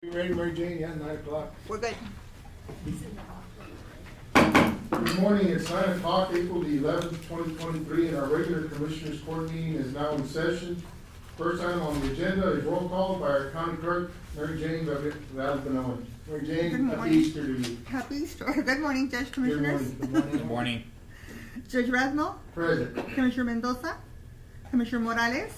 You ready, Mary Jane? Yeah, 9 o'clock. We're good. Good morning, it's 9 o'clock, April the 11th, 2023, and our regular Commissioners Court meeting is now in session. First item on the agenda is roll call by our County Clerk, Mary Jane Valvano. Mary Jane, Good happy morning. Easter to you. Happy Easter. Good morning, Judge, Good Commissioners. morning. Good morning. Good morning. Judge Rasmo, Present. Commissioner Mendoza, Commissioner Morales,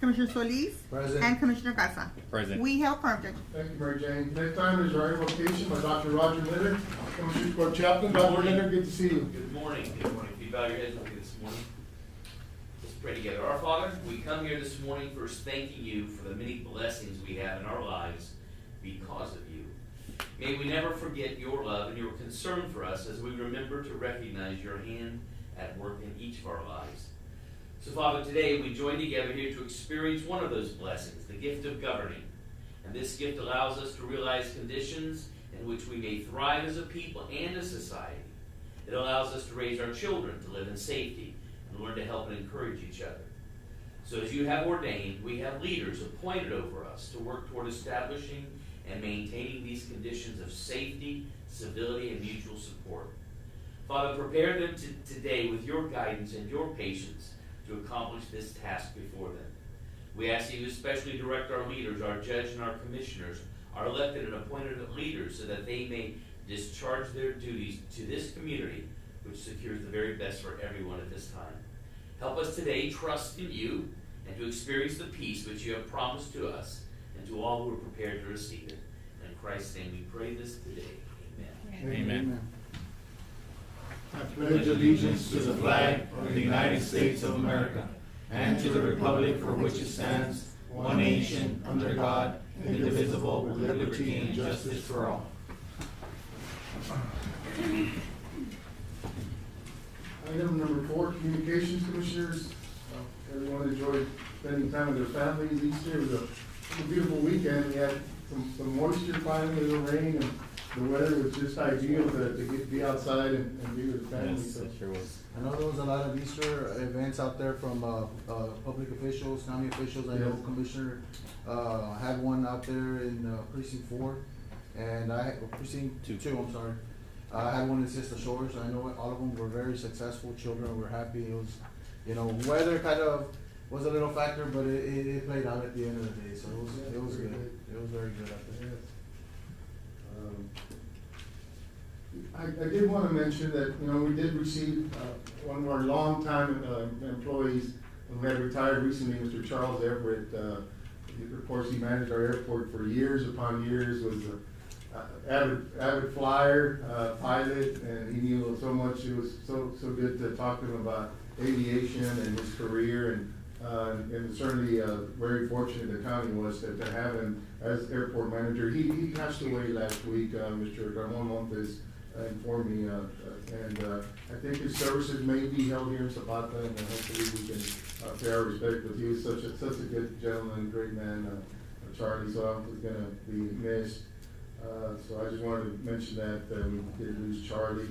Commissioner Solis, Present. and Commissioner Garza. Present. We have quorum, Judge. Thank you, Mary Jane. Next item is our invocation by Dr. Roger Miller, Commissioner Court Chaplain. Dr. Miller, good to see you. Good morning. Good morning. If you bow your heads with me this morning, let's pray together. Our Father, we come here this morning first thanking you for the many blessings we have in our lives because of you. May we never forget your love and your concern for us as we remember to recognize your hand at work in each of our lives. So, Father, today we join together here to experience one of those blessings, the gift of governing. And this gift allows us to realize conditions in which we may thrive as a people and a society. It allows us to raise our children to live in safety and learn to help and encourage each other. So as you have ordained, we have leaders appointed over us to work toward establishing and maintaining these conditions of safety, civility, and mutual support. Father, prepare them today with your guidance and your patience to accomplish this task before them. We ask you to especially direct our leaders, our judge and our commissioners, our elected and appointed leaders, so that they may discharge their duties to this community, which secures the very best for everyone at this time. Help us today trust in you and to experience the peace which you have promised to us and to all who are prepared to receive it. In Christ's name we pray this today. Amen. Amen. I pledge allegiance to the flag of the United States of America and to the republic for which it stands, one nation, under God, indivisible, with liberty and justice for all. Item number 4, communications commissioners. Everyone enjoyed spending time with their families Easter. It was a beautiful weekend. We had some moisture finally, a little rain, and the weather was just ideal to be outside and be with the family. Yes, it sure was. I know there was a lot of Easter events out there from public officials, county officials. I know Yes. Commissioner had one out there in precinct 4, and precinct 2. I'm sorry. I had one in Siesta Shores. I know all of them were very successful. Children were happy. It was, weather kind of was a little factor, but it played out at the end of the day. So it was good. It was very good out there. I did want to mention that, we did receive one of our longtime employees who had retired recently, Mr. Charles Everett. Of course, he managed our airport for years upon years, was an avid flyer, pilot, and he knew so much. It was so good to talk to him about aviation and his career, and certainly very fortunate the county was to have him as airport manager. He passed away last week. Mr. Ramon Montes informed me, and I think his services may be held here in Zapata, and hopefully we can pay our respect. But he was such a good gentleman, great man, Charlie. So he's going to be missed. So I just wanted to mention that we did lose Charlie.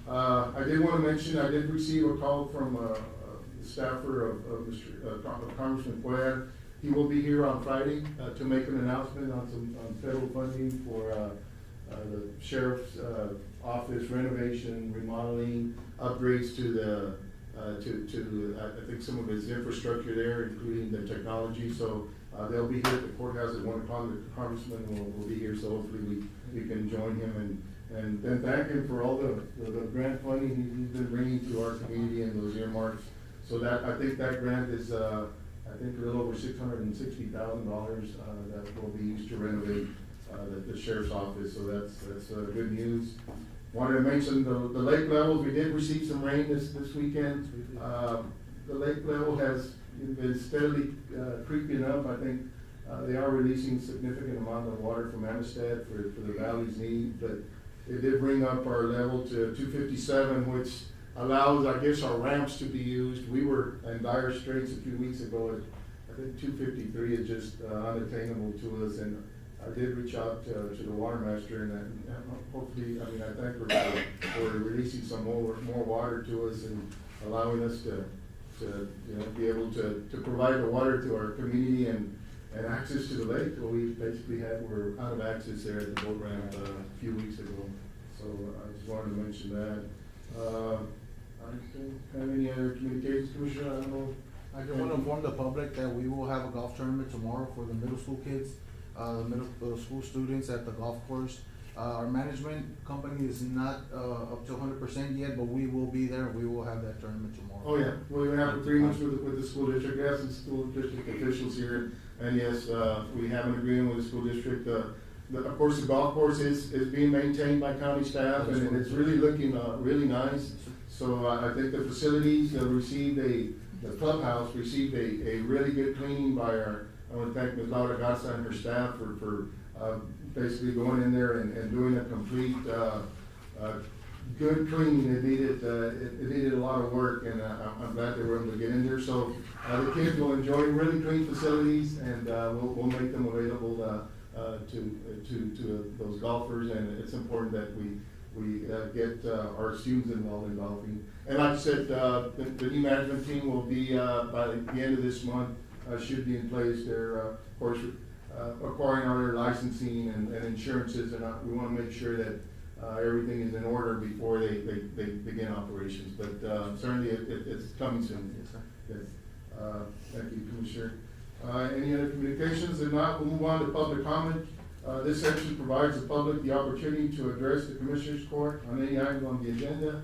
I did want to mention I did receive a call from the staffer of Congressman Cuellar. He will be here on Friday to make an announcement on federal funding for the sheriff's office renovation, remodeling, upgrades to the I think some of his infrastructure there, including the technology. So they'll be here at the courthouse at 1 o'clock. The congressman will be here, so hopefully we can join him and then thank him for all the grant funding he's been bringing to our community and those earmarks. So that I think that grant is a little over $660,000 that will be used to renovate the sheriff's office. So that's good news. Wanted to mention the lake levels. We did receive some rain this weekend. The lake level has been steadily creeping up. I think they are releasing significant amount of water from Amistad for the valley's need, but it did bring up our level to 257, which allows, I guess, our ramps to be used. We were in dire straits a few weeks ago. I think 253 is just unattainable to us, and I did reach out to the water master, and hopefully, I thank her for releasing some more water to us and allowing us to be able to provide the water to our community and and access to the lake. Well, we basically we're out of access there at the boat ramp a few weeks ago. So I just wanted to mention that. I don't have any other communications, Commissioner, I don't know. I just want to inform the public that we will have a golf tournament tomorrow for the middle school kids, middle school students at the golf course. Our management company is not up to 100% yet, but we will be there. We will have that tournament tomorrow. Oh, yeah, well, we have agreements with the school district, we have some school district officials here, and yes, we have an agreement with the school district. Of course, the golf course is being maintained by county staff, and it's really looking really nice. So I think the facilities the clubhouse received a really good cleaning by I want to thank Ms. Laura Garza and her staff for basically going in there and doing a complete, good cleaning. It needed a lot of work, and I'm glad they were able to get in there. So the kids will enjoy really clean facilities, and we'll make them available to those golfers. And it's important that we get our students involved in golfing. And like I said, the new management team will be by the end of this month. Should be in place. They're of course acquiring all their licensing and insurances, and we want to make sure that everything is in order before they begin operations. But certainly it's coming soon. Yes, sir. Yes. Thank you, Commissioner. Any other communications? If not, we'll move on to public comment. This section provides the public the opportunity to address the Commissioners Court on any item on the agenda.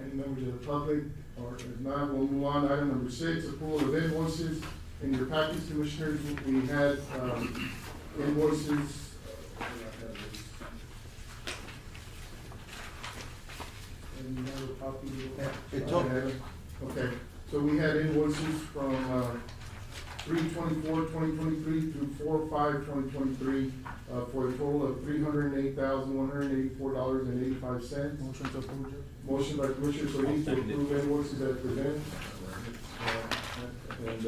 Any members of the public? Or if not, we'll move on to item number 6, approval of invoices. In your package, Commissioners, we had invoices. And you have a copy? It's all- Okay, so we had invoices from 3/24/2023 through 4/5/2023 for a total of $308,184.85. Motion to approve, Judge. Motion by Commissioner Solis to approve invoices as presented. And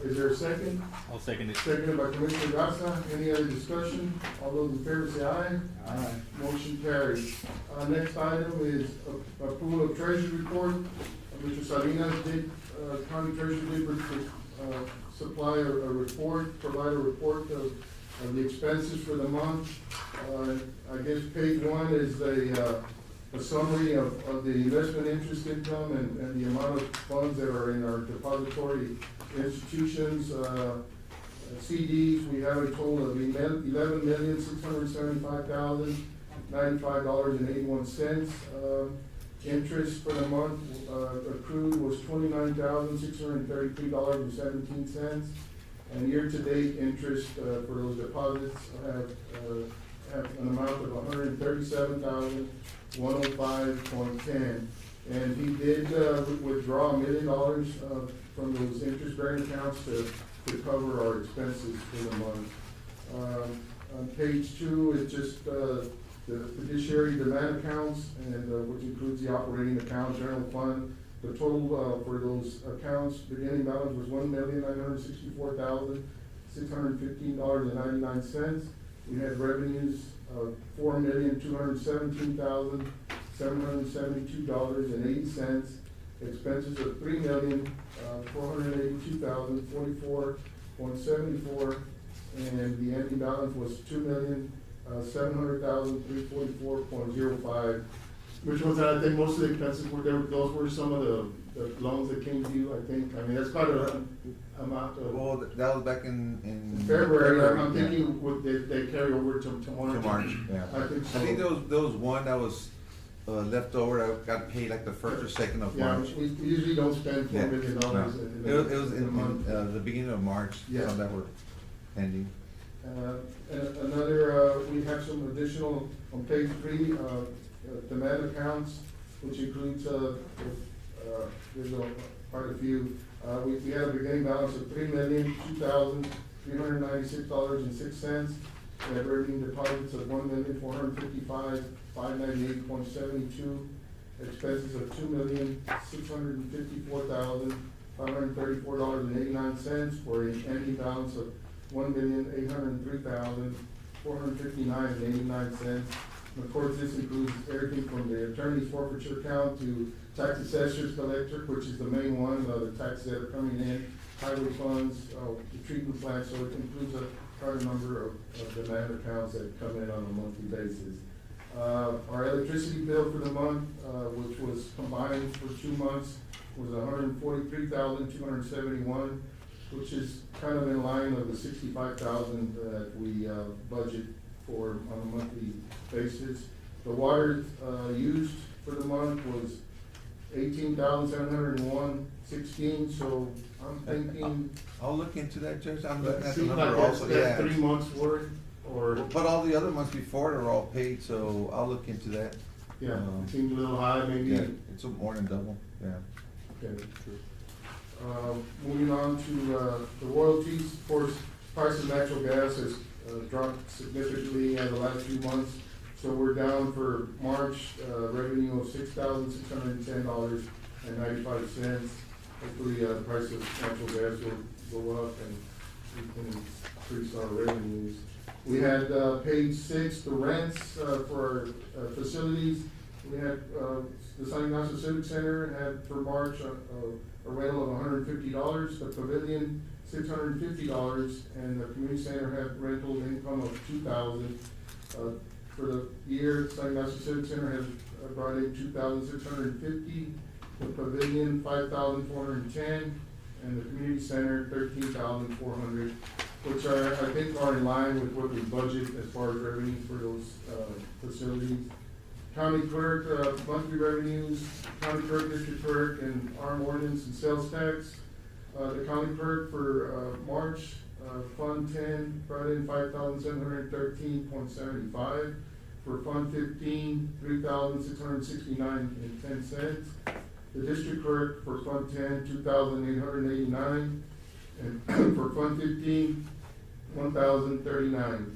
is there a second? I'll second it. Seconded by Commissioner Garza. Any other discussion? All those in favor say aye. Aye. Motion carries. Next item is approval of treasury report. Mr. Salinas did, county treasurer did supply provide a report of the expenses for the month. I guess page 1 is a summary of the investment interest income and the amount of funds that are in our depository institutions. CDs, we have a total of $11,675,095.81. Interest for the month accrued was $29,633.17. And year-to-date interest for those deposits have an amount of $137,105.10. And he did withdraw $1 million from those interest-bearing accounts to cover our expenses for the month. On page 2, it's just the fiduciary demand accounts, and which includes the operating account, general fund. The total for those accounts, beginning balance was $1,964,615.99. We had revenues of $4,217,772.80. Expenses of $3,482,044.74, and the ending balance was $2,700,344.05. Which was, I think, most of the expenses were there. Those were some of the loans that came to you, I think. I mean, that's quite an amount of. Well, that was back in February. I'm thinking would they carry over to March? To March, yeah. I think so. I think there was one that was left over that got paid like the 1st or 2nd of Yeah, March. we usually don't spend $4 million No. in It was a month. in the beginning of March, Yeah. some that were pending. And we have some additional, on page 3, demand accounts, which includes, there's quite a few. We had a beginning balance of $3,002,396.06. We have revenue deposits of $1,455,598.72. Expenses of $2,654,534.89 for an ending balance of $1,803,459.89. Of course, this includes everything from the attorney's forfeiture account to tax assessor's collector, which is the main one, the taxes that are coming in, highway funds, the treatment plant, so it includes quite a number of demand accounts that come in on a monthly basis. Our electricity bill for the month, which was combined for 2 months, was $143,271, which is kind of in line of the $65,000 that we budget for on a monthly basis. The water used for the month was $18,701.16, so I'm thinking. I'll look into that, Judge. I'm looking at the Seems number like also, that's yeah. 3 months worth, or, But all the other months before are all paid, so I'll look into that. yeah, it seems a little high, maybe. Yeah, it's more than double, yeah. Okay. Moving on to the royalties, of course, price of natural gas has dropped significantly in the last few months. So we're down for March, revenue of $6,610.95. Hopefully, the price of natural gas will go up and we can increase our revenues. We had page 6, the rents for our facilities. We had the San Ignacio Civic Center had for March a rental of $150, the pavilion $650, and the community center had rental income of $2,000. For the year, San Ignacio Civic Center has brought in $2,650, the pavilion $5,410, and the community center $13,400, which are, I think, are in line with what we budget as far as revenues for those facilities. County clerk, monthly revenues, county clerk, district clerk, and armed ordinance and sales tax. The county clerk for March, Fund 10 brought in $5,713.75. For Fund 15, $3,669.10. The district clerk for Fund 10, $2,889, and for Fund 15, $1,039.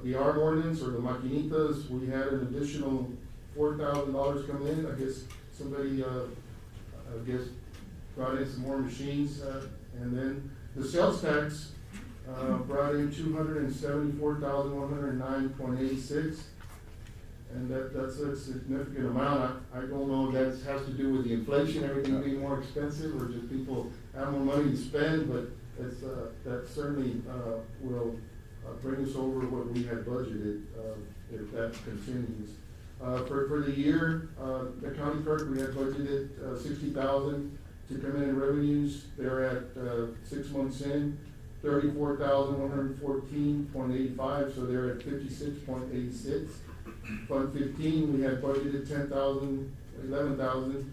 The armed ordinance or the maquinitas, we had an additional $4,000 come in. I guess somebody, brought in some more machines, and then the sales tax brought in $274,109.86, and that's a significant amount. I don't know if that has to do with the inflation, everything being more expensive, or just people have more money to spend, but it's that certainly will bring us over what we had budgeted if that continues. For the year, the county clerk, we had budgeted $60,000 to come in revenues. They're at 6 months in, $34,114.85, so they're at 56.86. Fund 15, we had budgeted $11,000.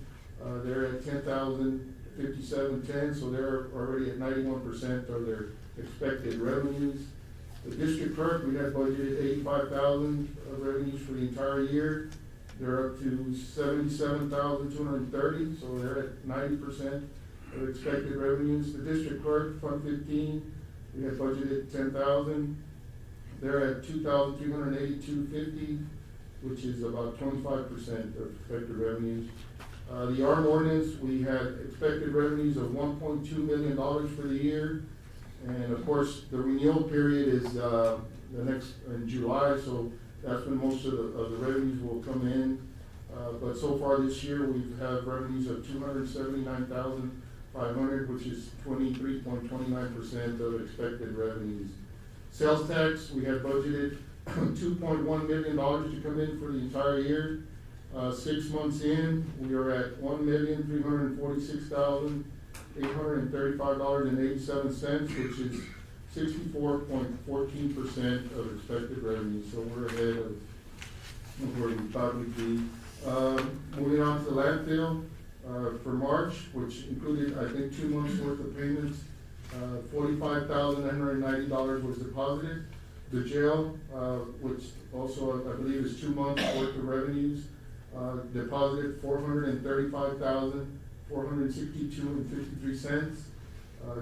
They're at $10,057.10, so they're already at 91% of their expected revenues. The district clerk, we had budgeted $85,000 of revenues for the entire year. They're up to $77,230, so they're at 90% of expected revenues. The district clerk, Fund 15, we had budgeted $10,000. They're at $2,382.50, which is about 25% of expected revenues. The armed ordinance, we had expected revenues of $1.2 million for the year. And of course, the renewal period is the next in July, so that's when most of the revenues will come in. But so far this year, we have revenues of $279,500, which is 23.29% of expected revenues. Sales tax, we had budgeted $2.1 million to come in for the entire year. 6 months in, we are at $1,346,835.87, which is 64.14% of expected revenue. So we're ahead of where we thought we'd be. Moving on to the landfill, for March, which included, I think, 2 months worth of payments, $45,990 was deposited. The jail, which also I believe is 2 months worth of revenues, deposited $435,462.53.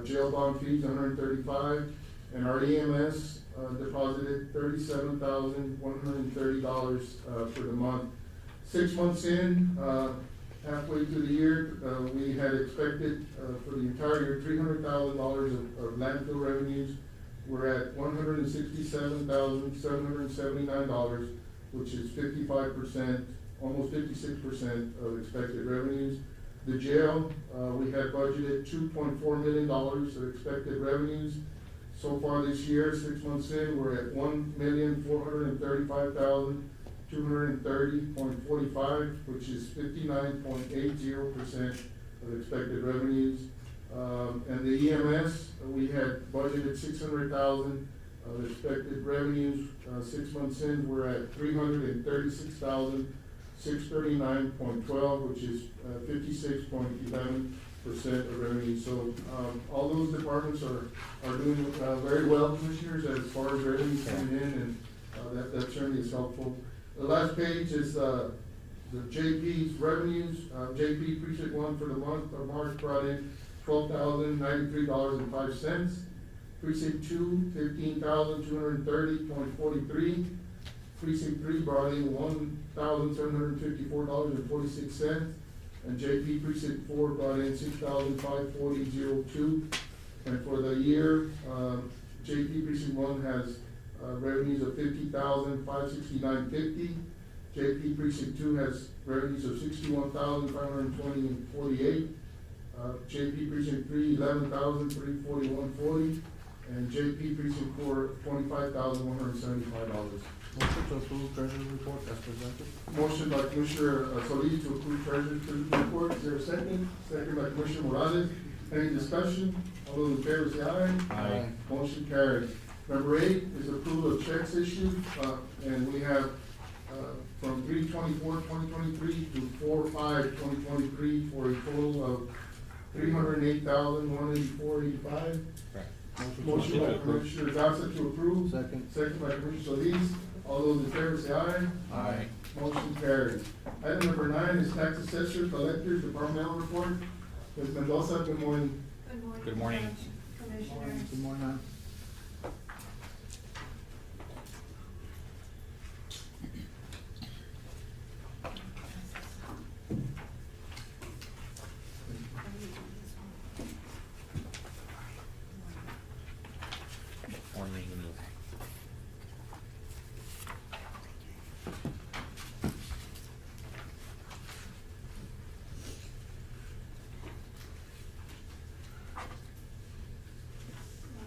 Jail bond fees, $135, and our EMS deposited $37,130 for the month. 6 months in, halfway through the year, we had expected for the entire year $300,000 of landfill revenues. We're at $167,779, which is 55%, almost 56% of expected revenues. the jail, we had budgeted $2.4 million of expected revenues. So far this year, 6 months in, we're at $1,435,230.45, which is 59.80% of expected revenues. And the EMS, we had budgeted $600,000 of expected revenues. 6 months in, we're at $336,639.12, which is 56.11% of revenue. So all those departments are doing very well, commissioners, as far as revenue coming in, and that certainly is helpful. The last page is the JP's revenues. JP Precinct 1 for the month of March brought in $12,093.05. Precinct 2, $15,230.43. Precinct 3 brought in $1,754.46. And JP Precinct 4 brought in $6,540.02. And for the year, JP Precinct 1 has revenues of $50,569.50. JP Precinct 2 has revenues of $61,520.48. JP Precinct 3, $11,341.40. And JP Precinct 4, $25,175. Motion to approve treasurer's report as presented. Motion by Commissioner Solis to approve treasurer's report. Is there a second? Second by Commissioner Morales. Any discussion? All those in favor say aye. Aye. Motion carries. Number 8 is approval of checks issued, and we have from 3/24/2023 to 4/5/2023 for a total of $308,184.85. Motion by Commissioner Zapata to approve. Second. Second by Commissioner Solis. All those in favor say aye. Aye. Motion carries. Item number 9 is tax assessor collectors departmental report. Ms. Mendoza, good morning. Good morning. Judge, Commissioners. Good morning, ma'am. Morning.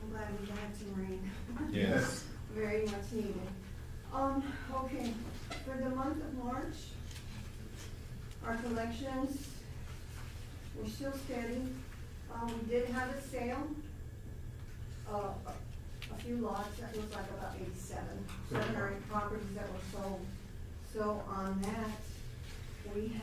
I'm glad we got some rain. Yes. Very much needed. Okay, for the month of March, our collections were still steady. We did have a sale, a few lots, that was like about 87 properties that were sold. So on that, we've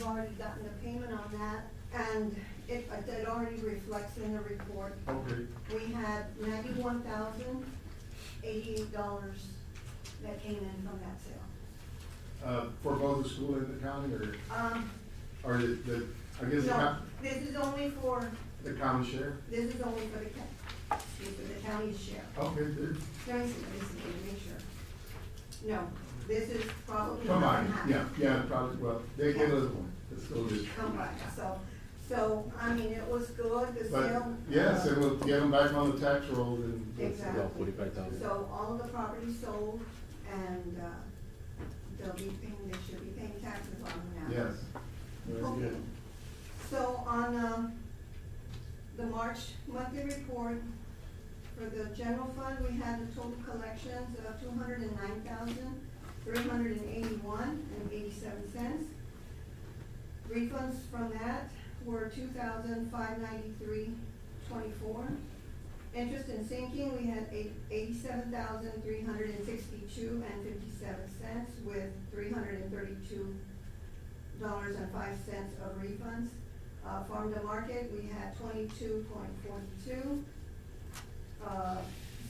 already gotten the payment on that, and it already reflects in the report. Okay. We had $91,088 that came in from that sale. For both the school and the county, or the, I guess No, this is only for, the county share? this is only for the county's share. Okay, good. Let me see, make sure. No, this is probably. Combined, half. yeah, probably, well, they get us one, the school district. Combined, so, I mean, it was good, the But, sale. yes, and we'll get them back on the tax roll and. Exactly. About 45,000. So all of the properties sold, and, they should be paying taxes on them now. Yes, very Okay. good. So on, the March monthly report, for the general fund, we had the total collections of $209,381.87. Refunds from that were $2,593.24. Interest and sinking, we had $87,362.57 with $332.05 of refunds. Farm to market, we had 22.42.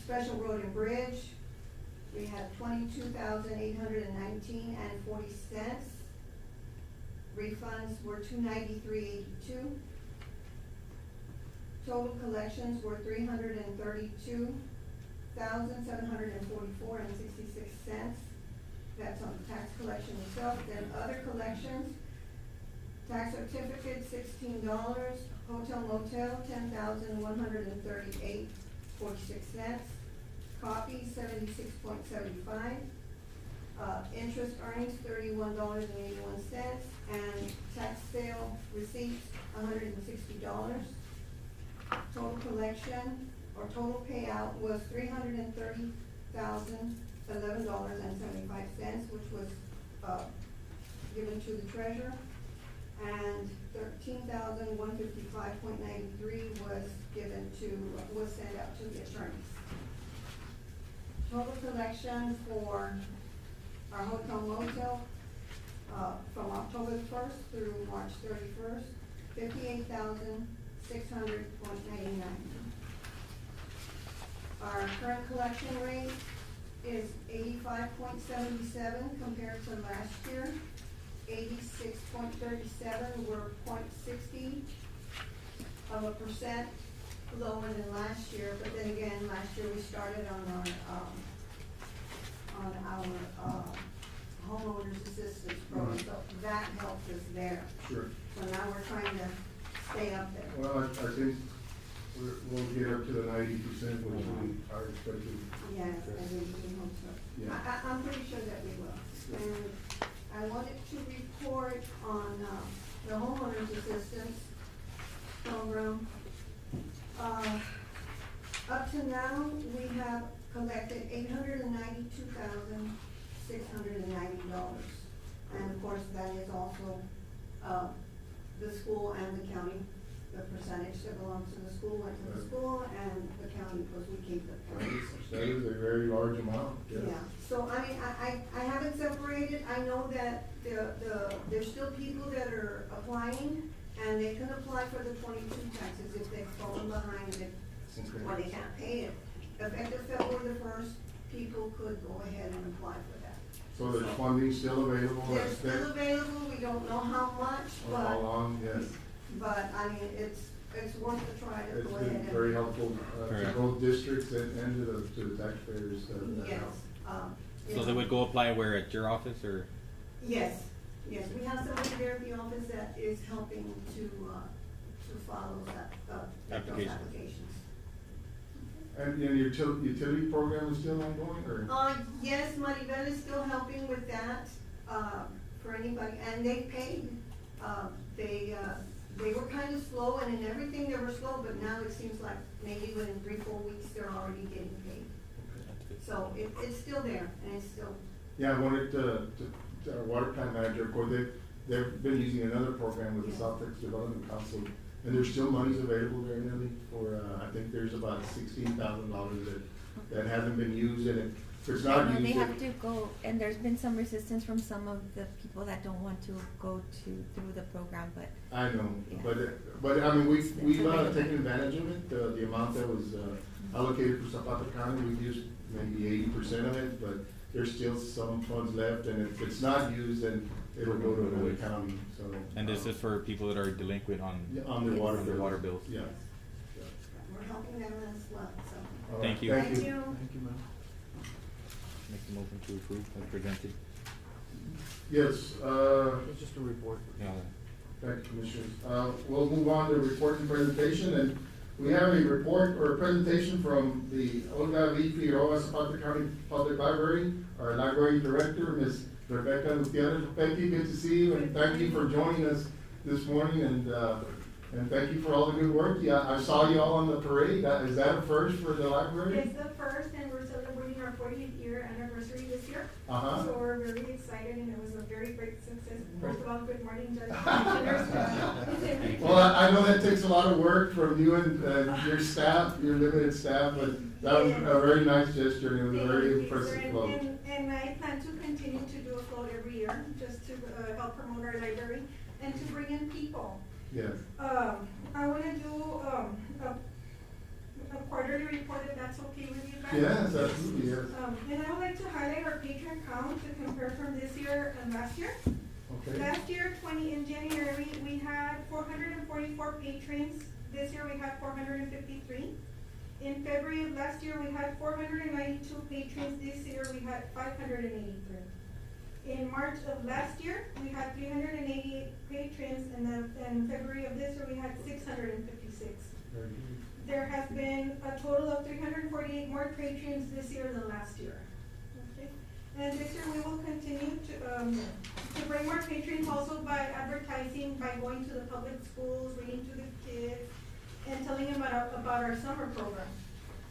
Special road and bridge, we had $22,819.40. Refunds were $293.82. Total collections were $332,744.66. That's on the tax collection itself. Then other collections, tax certificate $16, hotel motel $10,138.46, copies $76.75, Interest earnings, $31.81, and tax sale receipts, $160. Total collection, or total payout was $330,011.75, which was, given to the treasurer, and $13,155.93 was sent out to the attorneys. Total collection for our hotel motel, from October 1st through March 31st, $58,600.99. Our current collection rate is 85.77 compared to last year. 86.37, we're 0.60% lower than last year, but then again, last year we started on our homeowners assistance program, so that helped us there. Sure. So now we're trying to stay up there. Well, I think we'll get up to the 90%, which we are expecting. Yes, I really hope so. Yeah. I'm pretty sure that we will. And I wanted to report on the homeowners assistance program. Up to now, we have collected $892,690. And of course, that is also the school and the county. The percentage that belongs to the school went to the school, and the county, because we keep the county. That is a very large amount, yes. Yeah, so I mean, I haven't separated. I know that there's still people that are applying, and they can apply for the 22 taxes if they've fallen behind it, or they can't pay it. Effective February 1st, people could go ahead and apply for that. So there's funding still available? They're still available. We don't know how much, Or how long, yes. but I mean, it's worth a try to It's go ahead been and. very helpful to Correct. both districts and to the taxpayers. Yes. So they would go apply where, at your office, or? Yes, yes, we have somebody there at the office that is helping to follow that, those Applications. applications. And your utility program is still ongoing, or? Yes, Maribel is still helping with that, for anybody, and they paid. They were kind of slow, and in everything they were slow, but now it seems like maybe within 3-4 weeks, they're already getting paid. So it's still there, and it's still. Yeah, I wanted our water plant manager, of course, they've been using another program with the South Texas Development Council, and there's still monies available there, Nelly, for, I think there's about $16,000 that hasn't been used, and if it's not I know used. they have to go, and there's been some resistance from some of the people that don't want to go through the program, but. I know, Yeah. but I mean, we've available. taken advantage of it, the amount that was allocated for Zapata County, we've used maybe 80% of it, but there's still some funds left, and if it's not used, then it'll go to another county, so. And this is for people that are delinquent on On their water on bills. their water bills. Yeah. We're helping them as well, so. All right, Thank you. Thank you. Thank you, ma'am. Make the motion to approve as presented. Yes, It's just a report. Yeah. thank you, Commissioners. We'll move on to report and presentation, and we have a report or a presentation from the Olga V. Figueroa Zapata County Public Library, our library director, Ms. Rebecca Gutierrez. Becky, good to see you, and thank you for joining us this morning, and thank you for all the good work. Yeah, I saw you all on the parade. Is that a first for the library? It's the first, and we're celebrating our 40th year anniversary this year. Uh-huh. So we're really excited, and it was a very great success. First of all, good morning, Judge Commissioners. Well, I know that takes a lot of work from you and your staff, your limited staff, but that was a very nice gesture, and it was a very impressive float. And I plan to continue to do a float every year, just to help promote our library and to bring in people. Yes. I want to do a quarterly report, if that's okay with you guys. Yes, absolutely, yes. And I would like to highlight our patron count to compare from this year and last year. Okay. Last year, in January, we had 444 patrons. This year, we had 453. In February of last year, we had 492 patrons. This year, we had 583. In March of last year, we had 388 patrons, and in February of this year, we had 656. Very good. There has been a total of 348 more patrons this year than last year. Okay. And this year we will continue to bring more patrons also by advertising, by going to the public schools, reading to the kids, and telling them about our summer program.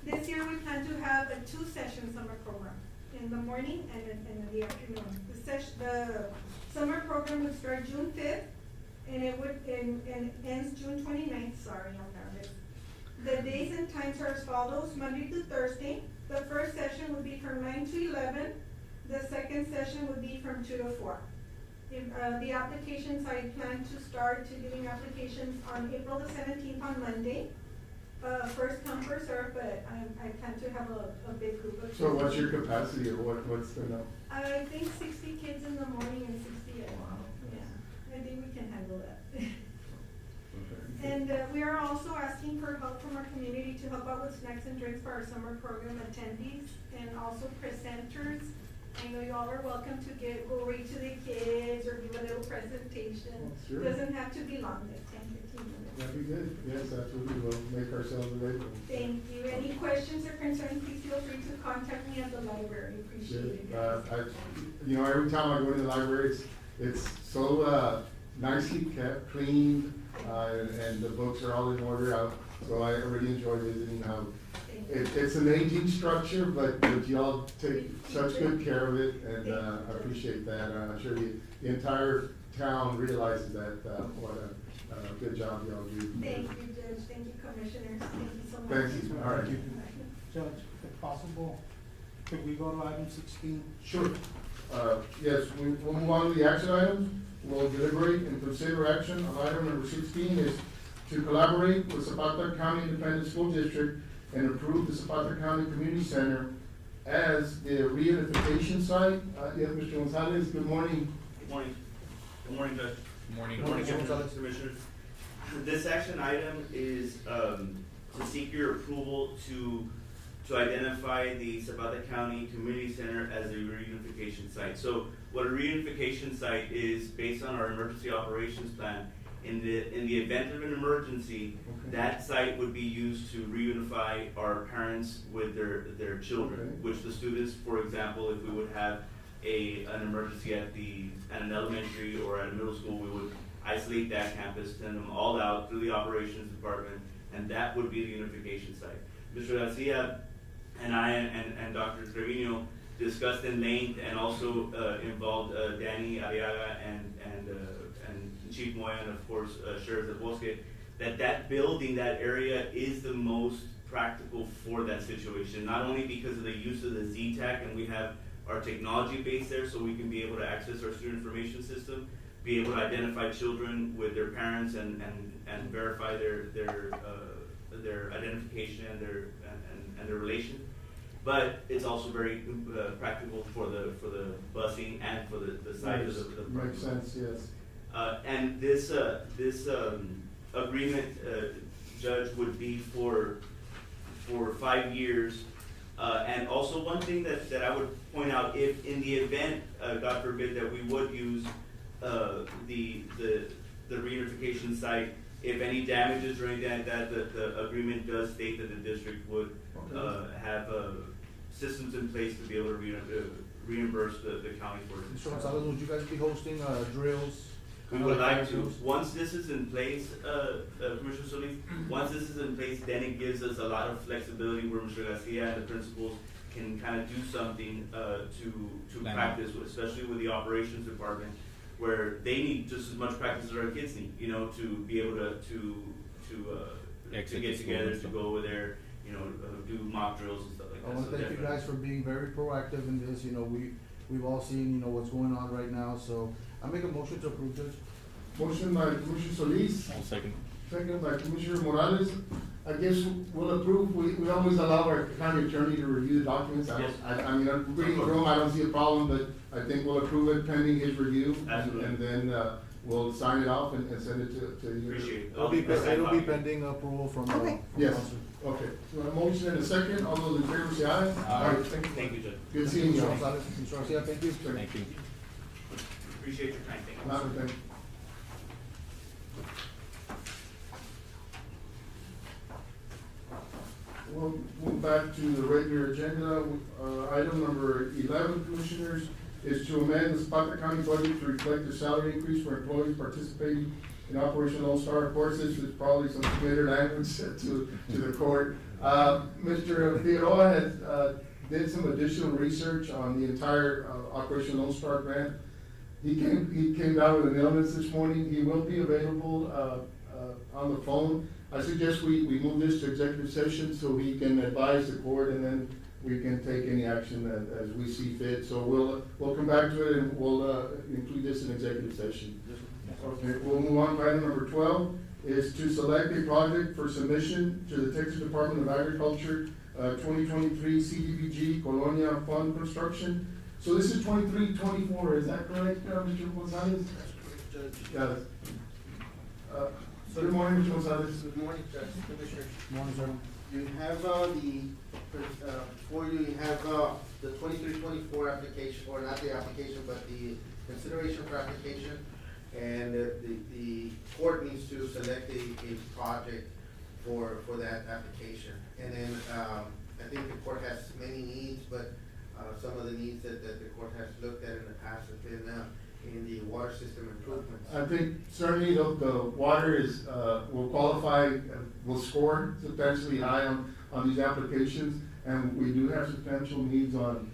This year we plan to have a 2-session summer program, in the morning and in the afternoon. The summer program would start June 5th, and it would, and ends June 29th, sorry, I'm nervous. The days and times are as follows: Monday to Thursday, the first session would be from 9 to 11, the second session would be from 2 to 4. The applications, I plan to start giving applications on April the 17th on Monday. First come, first serve, but I plan to have a big group of kids. So what's your capacity, or what's the number? I think 60 kids in the morning and 60 at night. Yeah, I think we can handle that. And we are also asking for help from our community to help out with snacks and drinks for our summer program attendees and also presenters. I know you all are welcome to go read to the kids or give a little presentation. Sure. Doesn't have to be long, like 10, 15 minutes. That'd be good. Yes, absolutely. We'll make ourselves available. Thank you. Any questions or concerns, please feel free to contact me at the library. Appreciate it. Every time I go to the library, it's so nicely kept, cleaned, and the books are all in order. So I really enjoy visiting. It's an aging structure, but y'all take such good care of it, and I appreciate that. I'm sure the entire town realizes that, what a good job y'all do. Thank you, Judge. Thank you, Commissioners. Thank you so much. Thank you. All right. Judge, if possible, could we go to item 16? Sure. Yes, we'll move on to the action items. We'll deliberate and consider action on item number 16 is to collaborate with Zapata County Independent School District and approve the Zapata County Community Center as the reunification site. Yes, Mr. Gonzalez, good morning. Good morning. Good morning, Judge. Good morning. Good morning, Commissioners. This action item is to seek your approval to identify the Zapata County Community Center as a reunification site. So what a reunification site is, based on our emergency operations plan, in the event of an emergency, that site would be used to reunify our parents with their children, which the students, for example, if we would have an emergency at an elementary or at a middle school, we would isolate that campus, send them all out through the operations department, and that would be the unification site. Mr. Garcia and I and Dr. Trevino discussed in length, and also involved Danny Arriaga and Chief Moya, and of course Sheriff Del Bosque, that building, that area is the most practical for that situation, not only because of the use of the ZTAC, and we have our technology base there, so we can be able to access our student information system, be able to identify children with their parents and verify their identification and their relation. But it's also very practical for the busing and for the size of the program. Makes sense, yes. And this agreement, Judge, would be for 5 years. And also one thing that I would point out, if in the event, God forbid, that we would use the reunification site, if any damages or anything like that, the agreement does state that the district would have systems in place to be able to reimburse the county for it. Mr. Gonzalez, would you guys be hosting drills? We would like to. Once this is in place, Commissioner Solis, once this is in place, then it gives us a lot of flexibility where Mr. Garcia and the principals can kind of do something to practice, especially with the operations department, where they need just as much practice as our kids need, to be able to get together, to go over there, do mock drills and stuff like that. I want to thank you guys for being very proactive in this. We've all seen, what's going on right now, so I make a motion to approve, Judge. Motion by Commissioner Solis. I'll second. Second by Commissioner Morales. I guess we'll approve. We always allow our county attorney to review the documents. Yes. I'm reading the room, I don't see a problem, but I think we'll approve it pending his review. Absolutely. And then we'll sign it off and send it to you. Appreciate it. It'll be pending approval from Okay. Yes, okay. So a motion and a second. All those in favor say aye. Aye. Thank you, Judge. Good seeing you. Mr. Gonzalez, Mr. Garcia, thank you. Thank you. Appreciate your time. Thank you. Not a thing. We'll move back to the regular agenda. Item number 11, Commissioners, is to amend the Zapata County budget to reflect the salary increase for employees participating in Operation Lone Star. Of course, this is probably some familiar language to the court. Mr. Figueroa has, did some additional research on the entire, Operation Lone Star grant. He came down with an illness this morning. He will be available, on the phone. I suggest we move this to executive session so he can advise the court, and then we can take any action as we see fit. So we'll come back to it, and we'll, include this in executive session. Okay, we'll move on to item number 12, is to select a project for submission to the Texas Department of Agriculture, 2023 CDBG Colonia Fund Construction. So this is 23-24, is that correct, Mr. Gonzalez? Got it. Good morning, Mr. Gonzalez. Good morning, Judge, Commissioners. Morning, sir. You have, before you, you have, the 23-24 application, or not the application, but the consideration for application. And the court needs to select a project for that application. And then, I think the court has many needs, but, some of the needs that the court has looked at in the past have been, in the water system improvements. I think certainly the water is, will qualify, will score substantially high on these applications. And we do have substantial needs on,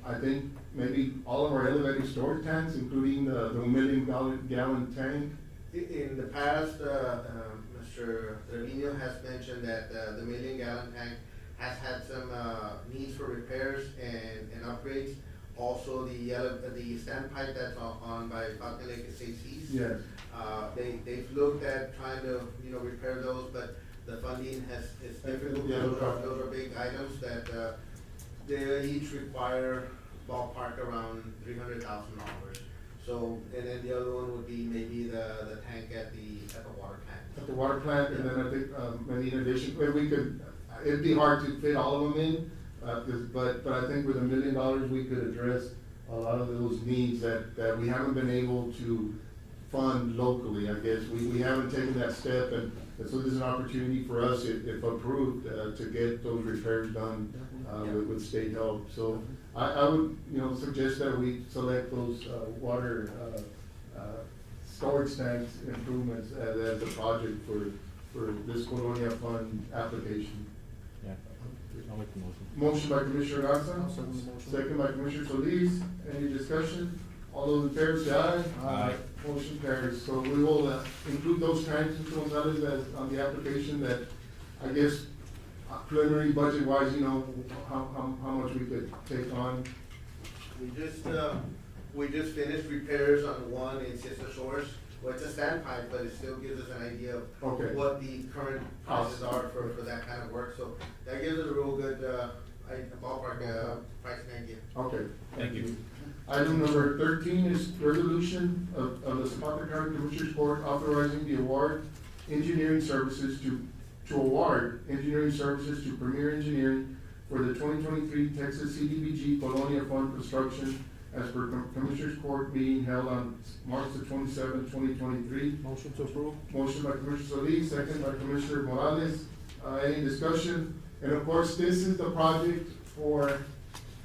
I think, maybe all of our elevated storage tanks, including the 1 million gallon tank. In the past, Mr. Trevino has mentioned that, the 1 million gallon tank has had some, needs for repairs and upgrades. Also, the standpipe that's on by Falcon Lake Estates East. Yes. They've looked at trying to, repair those, but the funding is difficult. Yeah, Those are big items that, they each require ballpark around $300,000. So, and then the other one would be maybe the tank at the water plant. At the water plant, and then I think, maybe in addition, if we could, it'd be hard to fit all of them in. But I think with $1 million, we could address a lot of those needs that we haven't been able to fund locally, I guess. We haven't taken that step, and so there's an opportunity for us, if approved, to get those repairs done, with state help. So I would, suggest that we select those, water, storage tanks improvements as a project for this Colonia Fund application. Yeah, I'll make the motion. Motion by Commissioner Garza, second by Commissioner Solis. Any discussion? All those in favor say aye. Aye. Motion carries. So we will, include those tanks, Mr. Gonzalez, as on the application that, I guess, preliminary budget wise, how much we could take on. We just finished repairs on one in Sister Shores. Well, it's a standpipe, but it still gives us an idea of Okay. what the current prices are for that kind of work. So that gives us a real good, ballpark, pricing idea. Okay. Thank you. Item number 13 is resolution of the Zapata County Commissioners Court authorizing the award engineering services to award engineering services to Premier Engineering for the 2023 Texas CDBG Colonia Fund construction as per Commissioners Court meeting held on March the 27th, 2023. Motion to approve. Motion by Commissioner Solis, second by Commissioner Morales. Any discussion? And of course, this is the project for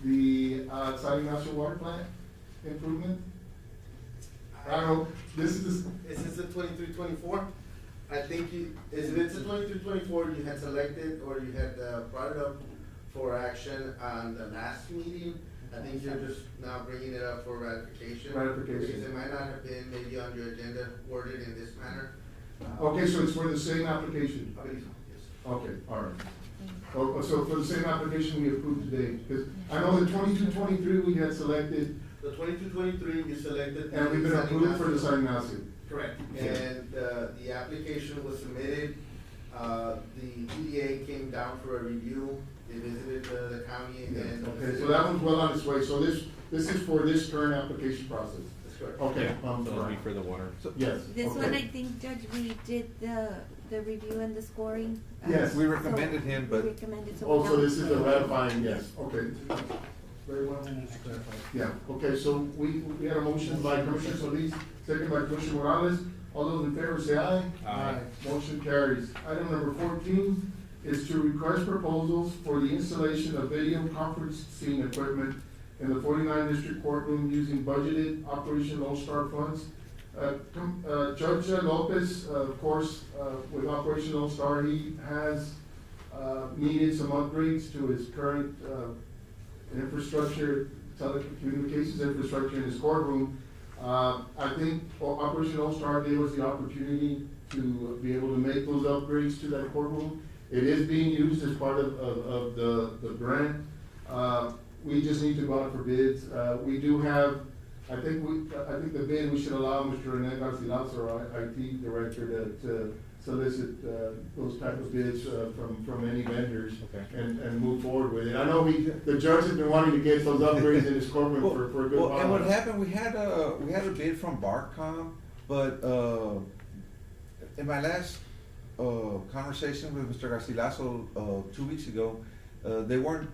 the, San Ignacio Water Plant improvement. I don't know, this is Is this the 23-24? I think if it's a 23-24, you had selected or you had brought it up for action on the last meeting. I think you're just now bringing it up for ratification. Ratification. Because it might not have been maybe on your agenda worded in this manner. okay, so it's for the same application? I believe so, yes. Okay, all right. Oh, so for the same application we approved today, because I know the 22-23 we had selected, The 22-23 you selected. and we've been San approved for the Ignacio. San Ignacio. Correct. Okay. And the application was submitted, the EDA came down for a review, they visited the county and. Okay, so that one's well on its way, so this is for this current application process? That's correct. Okay, So it'll be sorry. for the water. Yes. This okay. one, I think, Judge, we did the review and the scoring. Yes. We recommended him, but- We recommended, so. Oh, we so don't- this is a ratifying, yes, okay. Very well. Yeah, okay, so we had a motion by Commissioner Solis, second by Commissioner Morales. All those in favor say aye. Aye. Motion carries. Item number 14 is to request proposals for the installation of video conferencing equipment in the 49 District Courtroom using budgeted Operation Lone Star funds. Judge Lopez, of course, with Operation Lone Star, he has needed some upgrades to his current infrastructure, telecommunications infrastructure in his courtroom. I think Operation Lone Star gave us the opportunity to be able to make those upgrades to that courtroom. It is being used as part of the grant. We just need to go out for bids. We do have, I think the bid, we should allow Mr. Rene Garcilaso, our IT director, to solicit those type of bids from any vendors. Okay. And move forward with it. I know the judge has been wanting to get those upgrades in his courtroom for a good while. And what happened, we had a bid from Barcom, but in my last conversation with Mr. Garcilaso 2 weeks ago, they weren't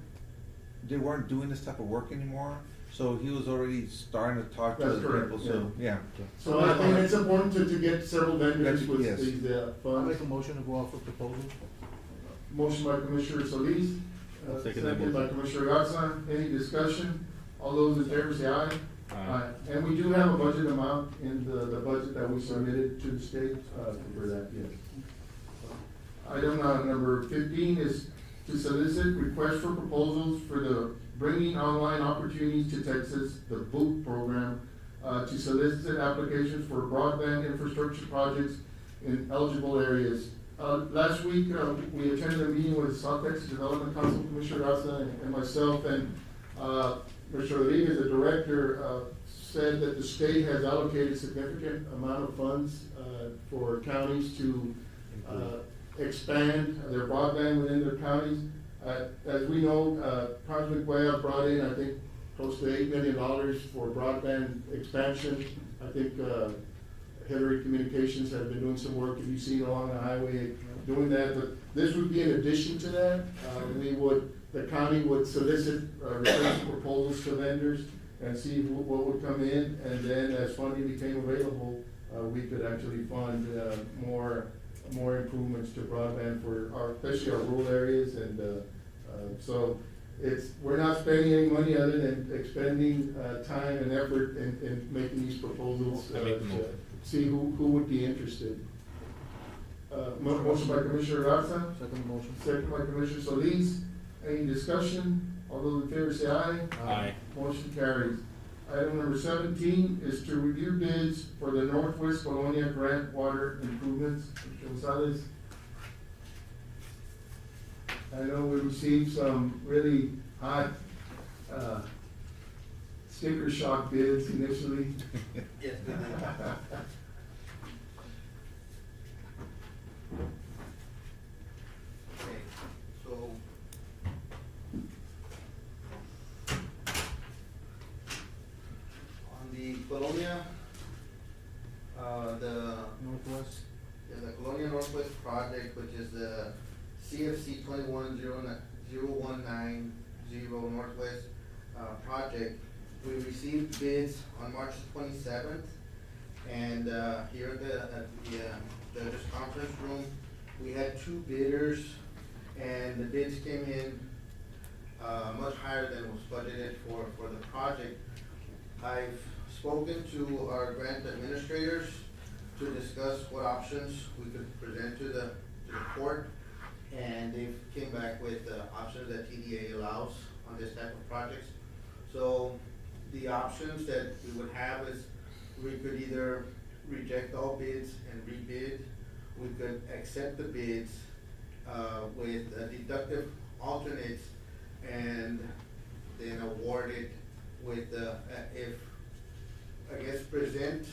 doing this type of work anymore. So he was already starting to talk to That's the correct, people, so, yeah. So I think it's important to get several vendors with Yes. these I'll funds. make a motion to go out for proposal. Motion by Commissioner Solis, I'll second that second by motion. Commissioner Gatsa. Any discussion? All those in favor say aye. Aye. And we do have a budget amount in the budget that we submitted to the state, for that, yes. Item number 15 is to solicit request for proposals for the Bringing Online Opportunities to Texas, the BOOT program, to solicit applications for broadband infrastructure projects in eligible areas. Last week, we attended a meeting with South Texas Development Council, Commissioner Garza and myself, and Mr. Rodriguez, the director, said that the state has allocated significant amount of funds for counties to expand their broadband within their counties. As we know, Congressman Cuellar brought in, I think, close to $8 million for broadband expansion. I think Hillary Communications has been doing some work, if you've seen along the highway, doing that. But this would be in addition to that. The county would solicit request proposals to vendors and see what would come in. And then as funding became available, we could actually fund more improvements to broadband for especially our rural areas. And so we're not spending any money other than expending time and effort in making these proposals to see who would be interested. Motion by Commissioner Garza, Second motion. second by Commissioner Solis. Any discussion? All those in favor say aye. Aye. Motion carries. Item number 17 is to review bids for the Northwest Colonia Grant Water Improvements. Mr. Gonzalez. I know we received some really hot sticker shock bids initially. Yes, Okay, so. On the Colonia, Northwest. the Colonia Northwest project, which is the CFC 210190 Northwest, project, we received bids on March 27th. And, here at the judge's conference room, we had two bidders, and the bids came in, much higher than was budgeted for the project. I've spoken to our grant administrators to discuss what options we could present to the court, and they came back with the options that TDA allows on this type of projects. So the options that we would have is we could either reject all bids and rebid, we could accept the bids with deductive alternates and then award it with present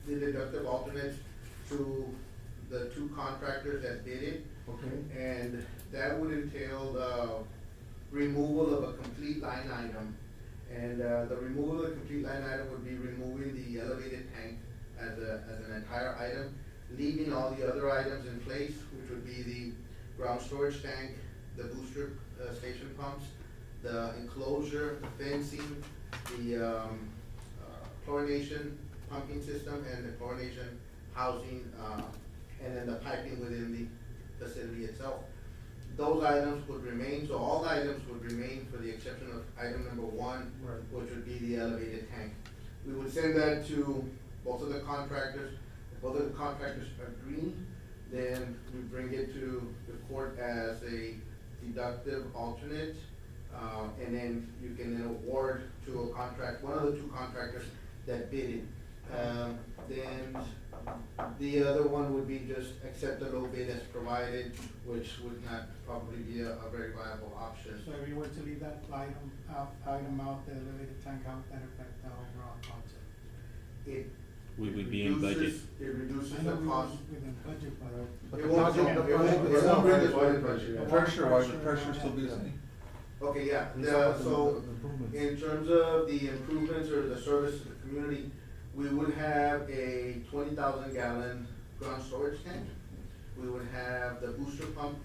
the deductive alternates to the two contractors that did it. Okay. And that would entail the removal of a complete line item. And the removal of the complete line item would be removing the elevated tank as an entire item, leaving all the other items in place, which would be the ground storage tank, the booster station pumps, the enclosure, the fencing, the chlorination pumping system, and the chlorination housing, and then the piping within the facility itself. those items would remain, so all the items would remain for the exception of item number one, Right. which would be the elevated tank. We would send that to both of the contractors. If both of the contractors agree, then we bring it to the court as a deductive alternate. And then you can then award to a contract, one of the two contractors that bid it. Then the other one would be just accept the low bid as provided, which would not probably be a very viable option. So if you were to leave that item out, the elevated tank out, that affect the overall concept? It We would be in budget. reduces- It reduces I the know we cost. was within budget, but. But It the won't, project- it the won't, project it itself won't bring is the what budget budget. The pressure-wise, the pressure still be the same. Okay, yeah, It's not the so improvements. in terms of the improvements or the service to the community, we would have a 20,000 gallon ground storage tank. We would have the booster pump,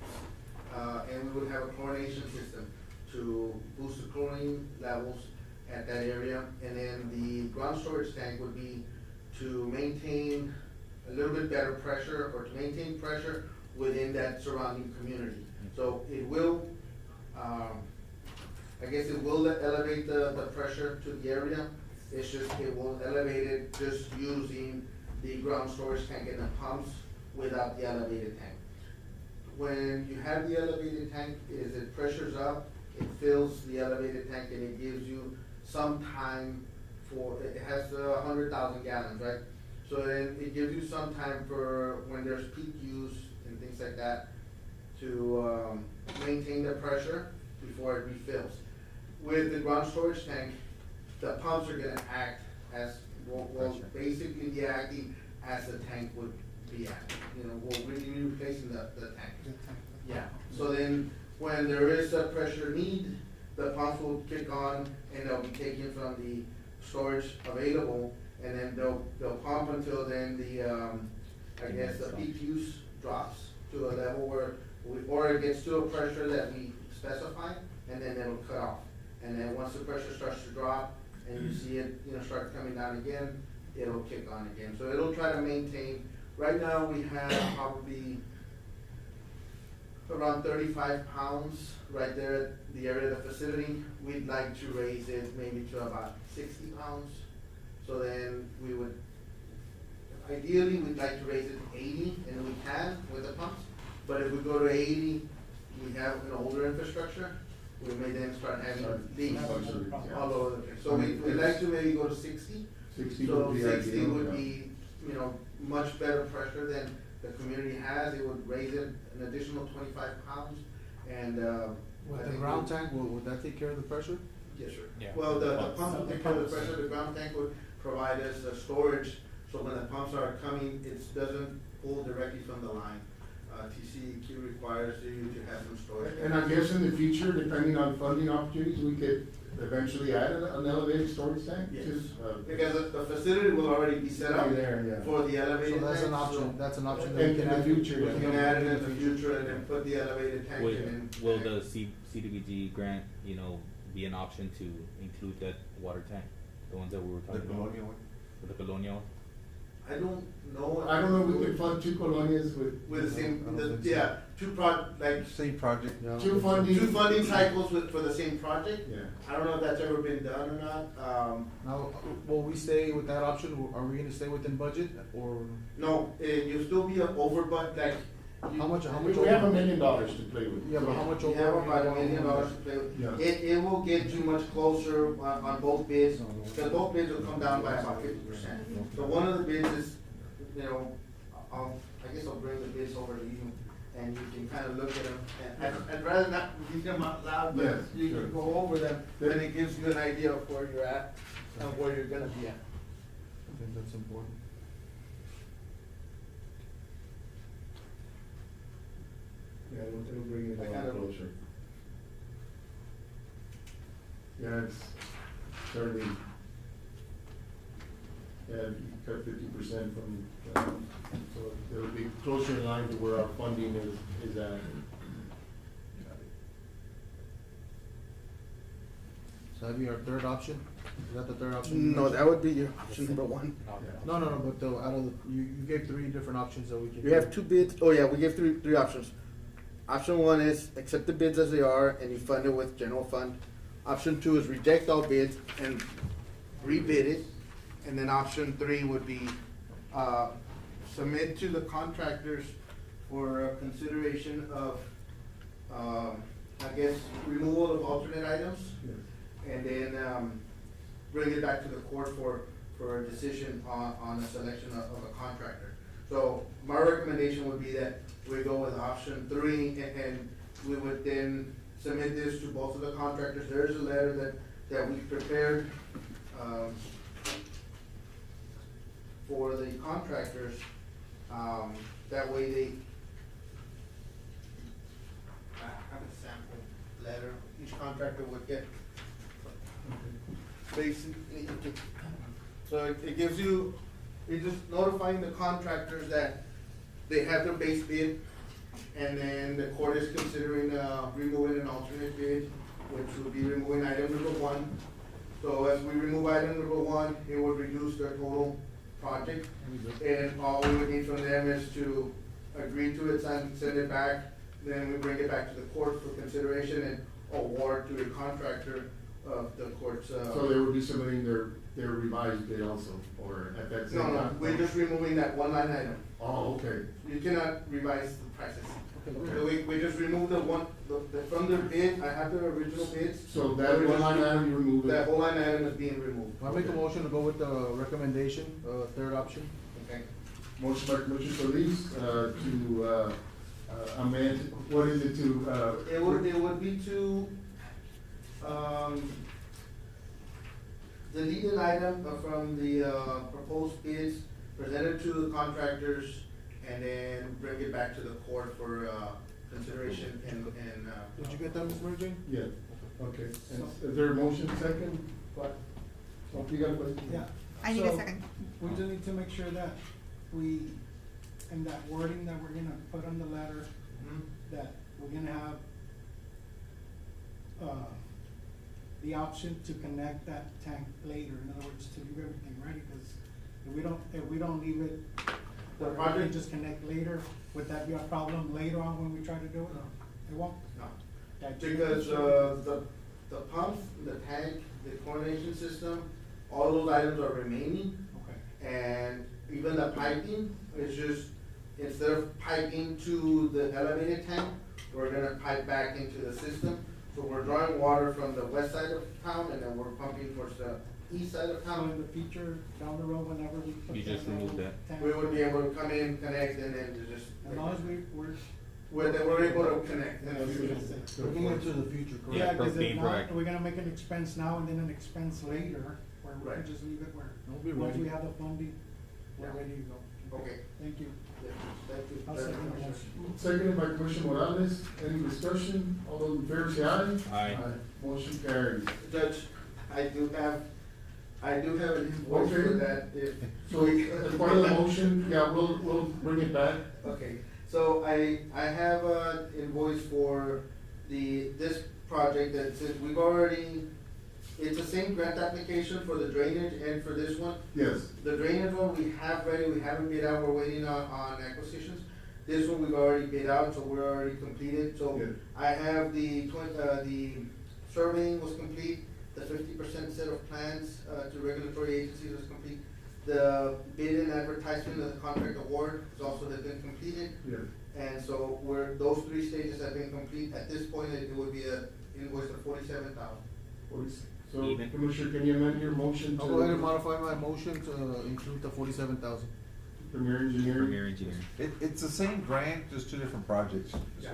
and we would have a chlorination system to boost the chlorine levels at that area. And then the ground storage tank would be to maintain a little bit better pressure or to maintain pressure within that surrounding community. So it will, I guess it will elevate the pressure to the area. It's just, it will elevate it just using the ground storage tank and the pumps without the elevated tank. When you have the elevated tank, is it pressures up, it fills the elevated tank and it gives you some time for, it has 100,000 gallons, right? So then it gives you some time for when there's peak use and things like that to maintain the pressure before it refills. With the ground storage tank, the pumps are gonna act as, will basically be acting as the tank would be acting. You know, we'll really be replacing the tank. Yeah, so then when there is a pressure need, the pumps will kick on and they'll be taken from the storage available, and then they'll pump until then I guess the peak use drops to a level where or it gets to a pressure that we specify, and then it'll cut off. And then once the pressure starts to drop and you see it, start coming down again, it'll kick on again. So it'll try to maintain, right now we have probably around 35 pounds right there at the area of the facility. We'd like to raise it maybe to about 60 pounds. So then we would, ideally we'd like to raise it to 80, and we can with the pumps. But if we go to 80, we have an older infrastructure. We may then start having leaks all over the place. So we'd like to maybe go to 60. 60 So would be 60 ideal, would yeah. be, much better pressure than the community has. It would raise it an additional 25 pounds, and, I With the think ground tank, would that take care of the pressure? Yes, sir. Yeah. Well, the pump would take care of the pressure, the ground tank would provide us a storage, so when the pumps are coming, it doesn't pull directly from the line. TCEQ requires you to have some storage. And I guess in the future, depending on funding opportunities, we could eventually add an elevated storage tank? Yes, Just, because the facility will already be set up Be there, yeah. for the elevated So tank. that's an option, that's an option that we In can the add. future, We yeah. can add it in the future and then put the elevated tank Will, in. will the CDBG grant, be an option to include that water tank? The ones that we were The talking about? colonial one? For the colonial? I don't know. I don't know if we can fund 2 colonias with. With the same, I don't think so. yeah, like, Same project. Yeah. Two funding. two funding cycles for the same project. Yeah. I don't know if that's ever been done or not. Now, will we stay with that option? Are we gonna stay within budget, or No, you'll still be over, but like. how much We have $1 over? million to play with. Yeah, but how much You over? have about $1 million to play with. Yeah. It will get you much closer on both bids, because both bids will come down by about 50%. So one of the bids is, I guess I'll bring the bids over to you, and you can kind of look at them. And I'd rather not read them out loud, but Yes, you sure. can go over them, then it gives you an idea of where you're at and where you're gonna be at. I think that's important. Yeah, it'll bring it I a lot kind of- closer. Yeah, it's certainly, yeah, you cut 50% from, so it'll be closer in line to where our funding is at. So that'd be our third option? Is that the third option? No, that would be your option number one. No, but out of you gave 3 different options that we could. You have 2 bids, oh yeah, we gave three options. Option one is accept the bids as they are and you fund it with general fund. Option two is reject all bids and rebid it. And then option three would be, submit to the contractors for consideration of, I guess, removal of alternate items. And then, bring it back to the court for a decision on the selection of a contractor. So my recommendation would be that we go with option three, and we would then submit this to both of the contractors. There is a letter that we prepared, for the contractors, that way they, I have a sample letter, each contractor would get. Basically, so it gives you, it's just notifying the contractors that they have their base bid, and then the court is considering, removing an alternate bid, which would be removing item number one. So as we remove item number one, it would reduce their total project, and all we would need from them is to agree to it, send it back, then we bring it back to the court for consideration and award to the contractor of the court's. So they would be submitting their revised bid also, or at that same time? No, we're just removing that one line item. Oh, okay. You cannot revise the prices. So we just remove the one, from the bid, I have the original bids. So that one line item, you remove it? That whole line item is being removed. I make a motion to go with the recommendation, third option. Okay. Motion by Commissioner Solis, to, amend, what is it to, It would be to, delete an item from the, proposed bids, present it to the contractors, and then bring it back to the court for, consideration and. Did you get that, Ms. Mary Jane? Yeah, okay. And is there a motion second? What? Oh, you got a question? Yeah. I need a So, second. We just need to make sure that we, in that wording that we're gonna put on the letter, that we're gonna have, the option to connect that tank later, in other words, to leave everything ready, because if we don't leave it, The or project- just connect later, would that be a problem later on when we try to do it? It won't? No. That- Because, the pumps, the tank, the coordination system, all those items are remaining. Okay. And even the piping is just, instead of piping to the elevated tank, we're gonna pipe back into the system. So we're drawing water from the west side of town, and then we're pumping towards the east side of So town. in the future, down the road, whenever we put You just that remove little that. tank- We would be able to come in, connect, and then to just. As long as we're We're able to connect. in the future. Looking into the future, correct? Yeah, because being if not, proactive. we're gonna make an expense now and then an expense later, where we Right. can just leave it where, We'll be once we ready. have the funding, we're Yeah. ready to go. Okay. Thank you. Yeah, thank you. I'll second the motion. Seconded by Commissioner Morales. Any discussion? All those in favor say aye. Aye. Motion carries. Judge, I do have an invoice for Okay. that, if. So, as part of the motion, yeah, we'll bring it back. Okay, so I have an invoice for this project that since we've already, it's the same grant application for the drainage and for this one. Yes. The drainage one we have ready, we haven't bid out, we're waiting on acquisitions. This one we've already bid out, so we're already completed, so Good. I have the surveying was complete, the 50% set of plans, to regulatory agencies was complete. The bid and advertisement of the contract award has also been completed. Yes. And so those three stages have been complete. At this point, it would be a invoice of $47,000. So, Even. Commissioner, can you amend your motion to? I'll go ahead and modify my motion to include the 47,000. Premier engineering? Premier engineering. It's the same grant, just two different projects. just so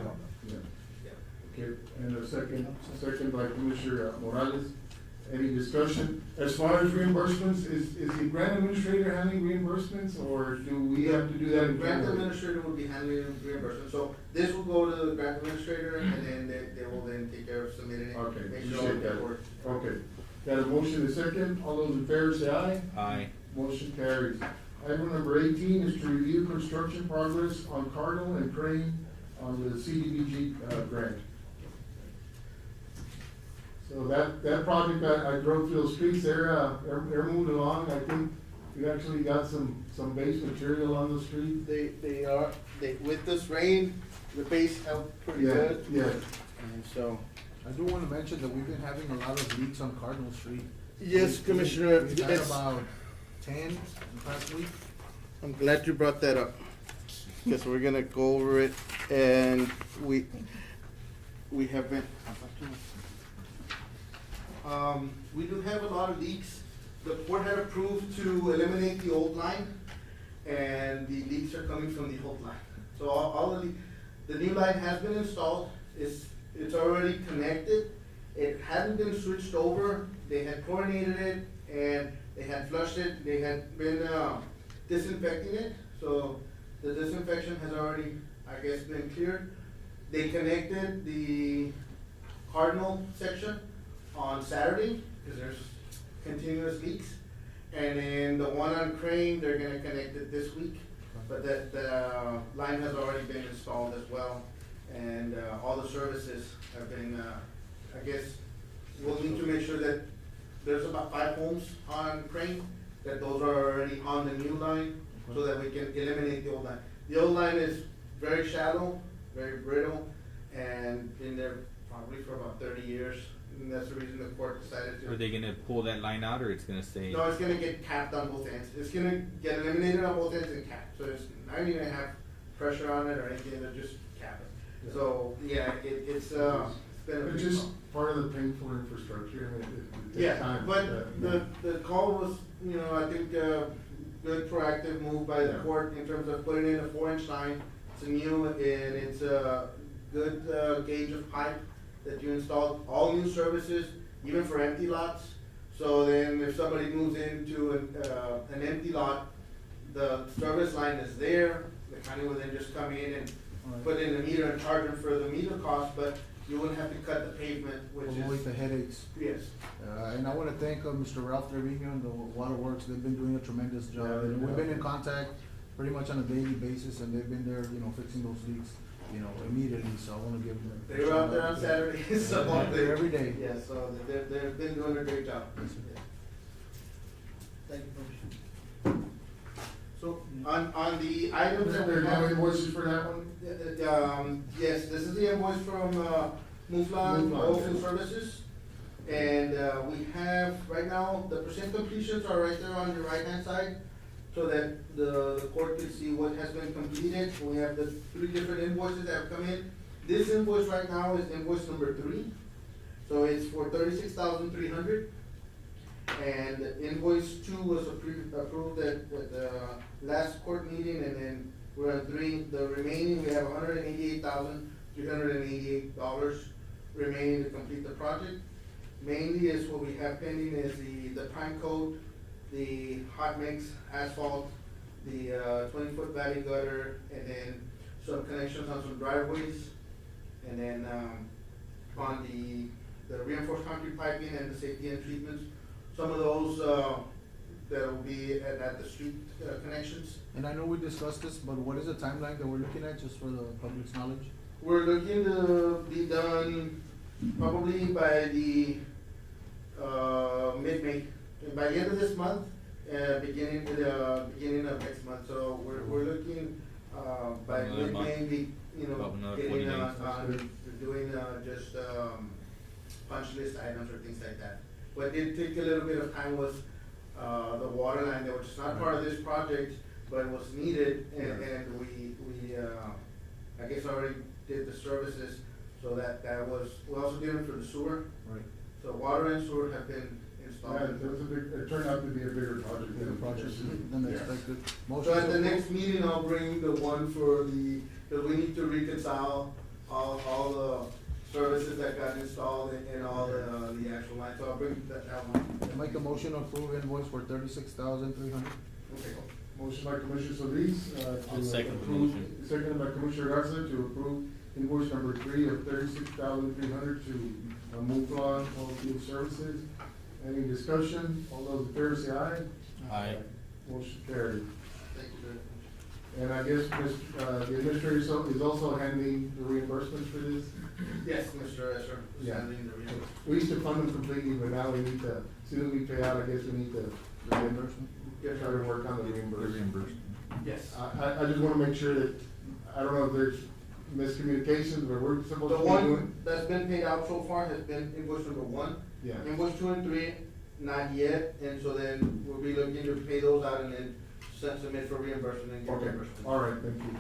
you know. Yeah. Okay, and a second by Commissioner Morales. Any discussion? As far as reimbursements, is the grant administrator handling reimbursements, or do we have to do that The grant internally? administrator will be handling reimbursement. So this will go to the grant administrator, and then they will then take care of submitting it. Okay, Make you sure all said the that. paperwork. Okay. Got a motion and a second. All those in favor say aye. Aye. Motion carries. Item number 18 is to review construction progress on Cardinal and Crane on the CDBG grant. So that project I drove through those streets, they're moving along. I think we actually got some base material on the street. They with this rain, the base held pretty Yeah, good. yeah. And so, I do wanna mention that we've been having a lot of leaks on Cardinal Street. yes, Commissioner, We've had it's, about 10 in the past week. I'm glad you brought that up, because we're gonna go over it, and we have been. We do have a lot of leaks. The court had approved to eliminate the old line, and the leaks are coming from the old line. So all of the new line has been installed, it's already connected. It hadn't been switched over, they had chlorinated it, and they had flushed it, they had been, disinfecting it, so the disinfection has already, I guess, been cleared. They connected the Cardinal section on Saturday, because there's continuous leaks. And then the one on Crane, they're gonna connect it this week, but the line has already been installed as well. And, all the services have been, I guess, we'll need to make sure that there's about 5 homes on Crane, that those are already on the new line, so that we can eliminate the old line. The old line is very shallow, very brittle, and been there probably for about 30 years. And that's the reason the court decided to. Are they gonna pull that line out, or it's gonna stay? No, it's gonna get capped on both ends. It's gonna get eliminated on both ends and capped. So it's not even gonna have pressure on it or anything, they'll just cap it. So, yeah, it's been a It's big just problem. part of the painful infrastructure, and it takes Yeah, time. but the call was, I think, good proactive move by the Yeah. court in terms of putting in a 4-inch line. It's new, and it's a good gauge of pipe that you installed, all new services, even for empty lots. So then if somebody moves into an empty lot, the service line is there, the county will then just come in and Alright. put in the meter and charge them for the meter cost, but you wouldn't have to cut the pavement, which Avoid is, the headaches. yes. And I wanna thank, Mr. Ralph Trevino and the Waterworks, they've been doing a tremendous job. Yeah, And they we've been have. in contact pretty much on a daily basis, and they've been there, fixing those leaks, immediately, so I wanna give them. They were out there on Saturday, so. They're there every day. Yeah, so they've been doing a great job. Thank you, Commissioner. So, on the items that we There's no have. invoices for that one? Yes, this is the invoice from, Muflon Oilfield Services. And, we have, right now, the percent completions are right there on your right-hand side, so that the court can see what has been completed. We have the 3 different invoices that have come in. This invoice right now is invoice number 3, so it's for $36,300. And invoice 2 was approved at the last court meeting, and then we're on 3. The remaining, we have $188,388 remaining to complete the project. Mainly is what we have pending is the prime coat, the hot mix asphalt, the 20-foot valley gutter, and then some connections on some driveways. And then, on the reinforced concrete piping and the safety and treatments, some of those, that will be at the street, connections. And I know we discussed this, but what is the timeline that we're looking at, just for the public's knowledge? We're looking to be done probably by the, mid-May, by the end of this month, beginning of next month. So we're looking, by Another mid-May, month. be, About another 20 getting, days. on doing, just, punch list items or things like that. What did take a little bit of time was, the water line, which is not part of this project, but was needed, and we, I guess already did the services, so that was, we also did it for the sewer. Right. So water and sewer have been installed. Yeah, it turned out to be a bigger project. Bigger project than expected. So at the next meeting, I'll bring the one for because we need to reconcile all the services that got installed and all the actual lines, so I'll bring that one. Make a motion to approve invoice for $36,300. Okay. Motion by Commissioner Solis, to I'll second the approve, motion. seconded by Commissioner Garza to approve invoice number 3 of $36,300 to Muflon Oilfield Services. Any discussion? All those in favor say aye. Aye. Motion carried. Thank you very much. And I guess, the administrator is also handling the reimbursements for this? Yes, Mr. Esser, was Yeah. handling the reimbursement. We used to fund them completely, but now we need to, as soon as we pay out, I guess we need to Reimbursement? try to work on the reimbursement. Yes. I just wanna make sure that, I don't know if there's miscommunications, where we're supposed The to be one doing? that's been paid out so far has been invoice number 1. Yeah. Invoice 2 and 3, not yet, and so then we'll be looking to pay those out and then submit for reimbursement and get Okay, reimbursement. all right, thank you.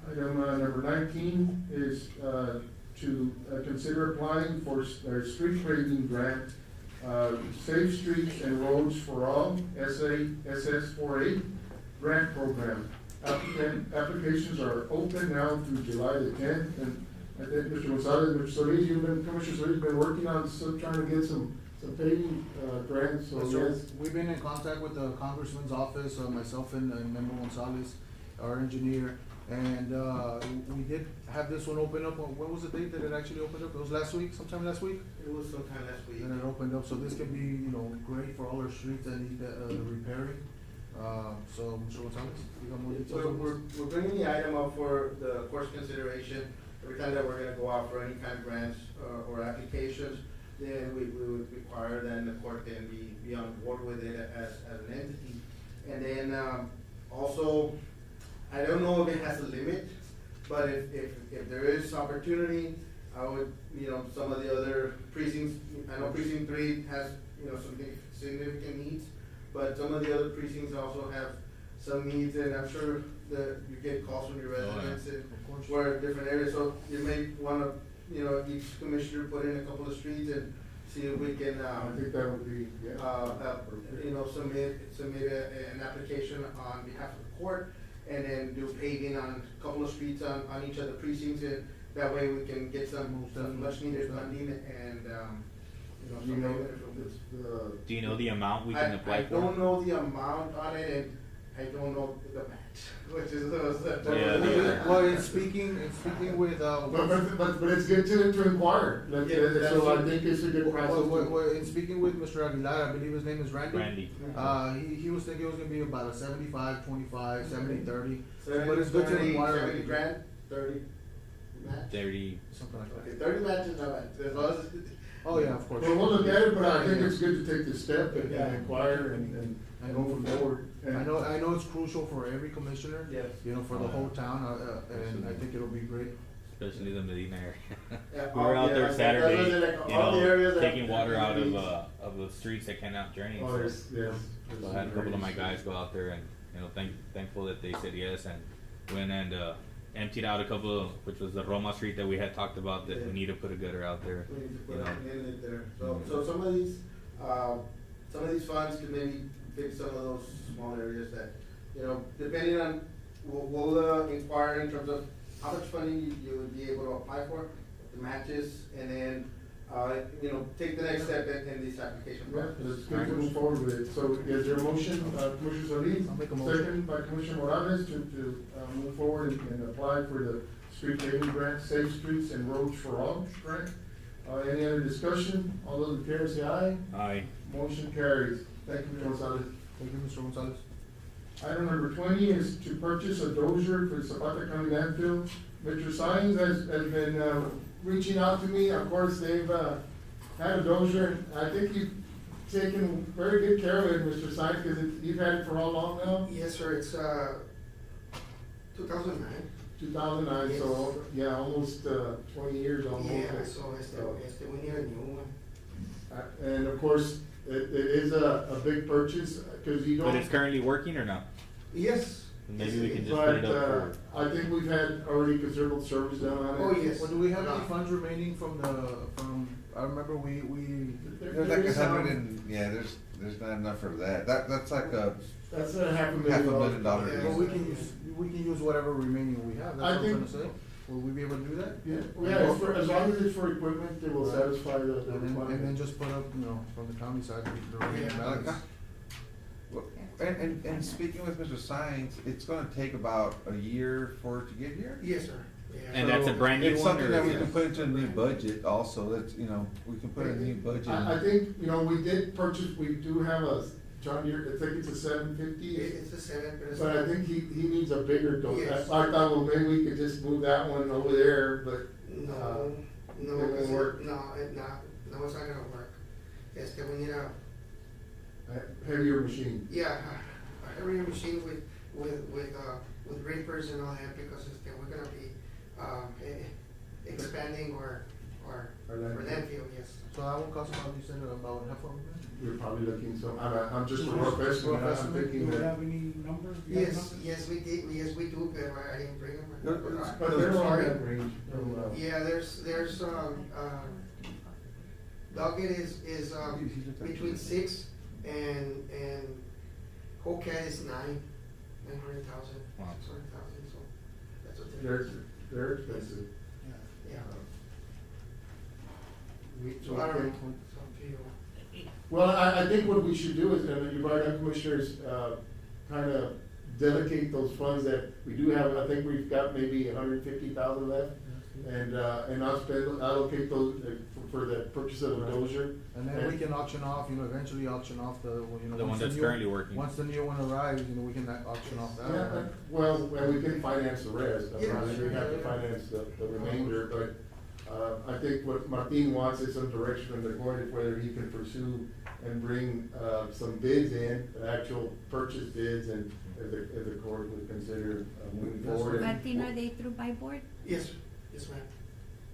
Item number 19 is to consider applying for street grading grant, Safe Streets and Roads for All, SS4A grant program. Applications are open now through July the 10th, and I think Mr. Gonzalez, Mr. Solis, Commissioner Solis, been working on some, trying to get some paving grants, so Yes, sir. yes. We've been in contact with the congressman's office, myself and Memo Gonzalez, our engineer, and we did have this one open up. When was the date that it actually opened up? It was last week, sometime last week? It was sometime last week. And it opened up, so this can be, great for all our streets that need the repairing. So, Mr. Gonzalez, you got more details on this? We're bringing the item up for the court's consideration. Every time that we're gonna go out for any kind of grants or applications, then we would require then the court then be on board with it as an entity. And then, also, I don't know if it has a limit, but if there is opportunity, I would, some of the other precincts, I know precinct 3 has, some significant needs, but some of the other precincts also have some needs, and I'm sure that you get calls from your residents and where different areas, so you may wanna, each commissioner put in a couple of streets and see if we can, I think that would be, yeah. Submit an application on behalf of the court, and then do paving on a couple of streets on each of the precincts, and that way we can get some much needed funding and, You know, Do you know the amount we can apply for? I don't know the amount on it, and I don't know the match, which is Yeah. Well, in speaking with, But it's good to inquire, so I think it's a good process. in speaking with Mr. Aguilar, I believe his name is Randy. He was thinking it was gonna be about a 75-25, 70-30, but it's good to inquire. 70 grand, 30 match. 30. Something like Okay, that. 30 matches, not bad, as long as. Oh, yeah, of course. Well, we'll look at it, but I think it's good to take the step and inquire and I go from forward. I know it's crucial for every commissioner. Yes. For the whole town, and I think it'll be great. Especially the Medina area. Yeah, We were out there Saturday, like all the areas that- taking water out of the streets that cannot drain. Oh, yes, yes. So I had a couple of my guys go out there and, thankful that they said yes, and went and emptied out a couple of, which was the Roma Street that we had talked about, that we need to put a gutter out there. We need to put an inlet there. So some of these funds could maybe fix some of those small areas that, depending on, we'll inquire in terms of how much funding you would be able to apply for, the matches, and then, take the next step in this application Yeah, process. it's good to move forward with it. So is there a motion, Commissioner Solis? I'll make a motion. Second by Commissioner Morales to move forward and apply for the street paving grant, Safe Streets and Roads for All grant. Any other discussion? All those in favor say aye. Aye. Motion carries. Thank you, Mr. Gonzalez. Thank you, Mr. Gonzalez. Item number 20 is to purchase a dozer for Zapata County landfill. Mr. Sines has been reaching out to me. Of course, they've had a dozer. I think you've taken very good care of it, Mr. Sines, because you've had it for how long now? Yes, sir, it's 2009. 2009, Yes. so yeah, almost 20 years almost. Yeah, so we need a new one. And of course, it is a big purchase, because you don't. But it's currently working or not? Yes. Maybe we can just But put it up for. I think we've had already considerable service done on it. Oh, yes. Well, do we have any funds remaining from I remember we. There's like 100 and, there's not enough for that. That's like That's a $500,000. $500,000. Yeah. Well, we can use whatever remaining we have, I that's what I'm think- trying to say. Will we be able to do that? Yeah, as long as it's for equipment, it will satisfy the And then requirement. just put up, from the county side, the remaining Yeah. balance. Well, and speaking with Mr. Sines, it's gonna take about a year for it to get here? Yes, sir. Yeah. And that's a brand new It's one, something or? that we can put into a new budget also, that's, we can put in a new budget. I think, we did purchase, we do have a John Deere, I think it's a 750. It's a 7, but it's. But I think he needs a bigger dozer. Yes. I thought, well, maybe we could just move that one over there, but. No, it won't work. No, it's not gonna work. We need a, Heavier machine. yeah, a heavier machine with with reapers and all that, because we're gonna be, expanding our landfill, yes. So that will cost about, you said about half of it? We're probably looking, so I'm just a rough estimate, I'm thinking Do we that. have any numbers? Do you have Yes, numbers? yes, we did, yes, we do, but I didn't bring them. But they're all that range. Yeah, there's, Doggett is, between 6 and Cocat is 900,000, Wow. 600,000, so that's what They're expensive. Yeah. So I don't know, okay. it's up to you. Well, I think what we should do is, and you brought up, commissioners, kind of dedicate those funds that we do have. I think we've got maybe 150,000 left, and allocate those for the purchase of a dozer. And then we can auction off, eventually auction off the, The one once that's new- currently working. Once the new one arrives, we can auction off that Yeah, one. well, and we can finance the rest. Yeah, We have to sure. finance the remainder, but I think what Martin wants is some direction from the court, if whether he can pursue and bring some bids in, actual purchase bids, and if the court would consider moving forward. Martin, are they through by board? Yes, yes, ma'am.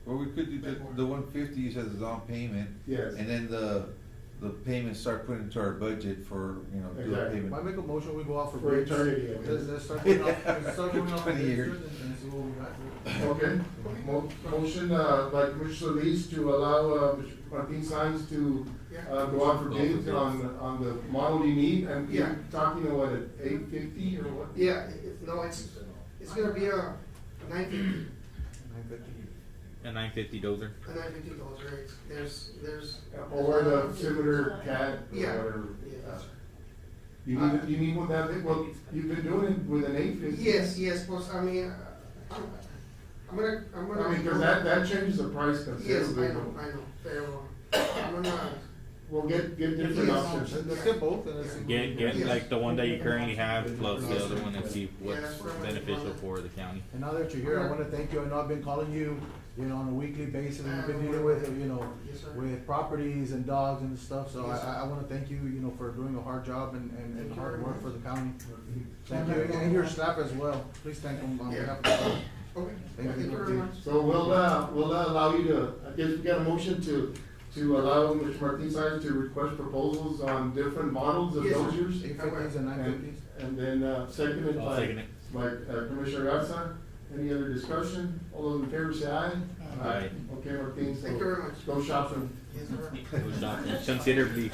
Or we could do the 150 you said is down payment. Yes. And then the payments start put into our budget for, do a Exactly. payment. I make a motion, we go out for For bids. eternity, I mean. Let's start going off, let's start going off 20 bids years. and see what we got. Okay, motion by Commissioner Solis to allow Mr. Martin Sines to go out for bids on the model you need, and Yeah. you're talking about at 850 or what? Yeah, no, it's gonna be a 950, A 950 dozer. a 950 dozer, there's. Or the similar cat or Yeah. whatever. Yeah, that's right. You need one that big? Well, you've been doing it with an 850. Yes, pues, I mean, I'm gonna. I mean, cause that changes the price Yes, considerably. I know, pero, I'm gonna, We'll get different Yes. options. Let's get both and let's see. Get Yes. like the one that you currently have plus the Yes. other one and see Yeah, what's that's what I'm beneficial gonna- for the county. And now that you're here, I wanna thank you, I know I've been calling you, on a weekly basis, we've been dealing with, Yes, sir. with properties and dogs and stuff, so Yes, sir. I wanna thank you, for doing a hard job and Thank you hard very work much. for the county. Thank you, and your staff as well, please thank them on behalf of the county. okay, Thank thank you. you very much. So we'll allow you to, I guess we got a motion to allow Mr. Martin Sines to request proposals on different models of Yes, sir. Dozers. 850s and 950s. And then, seconded I'll by, second it. Commissioner Garza. Any other discussion? All those in favor say aye. Aye. Okay, Martin, Thank you so very much. go shopping. Yes, sir. It was not considerably.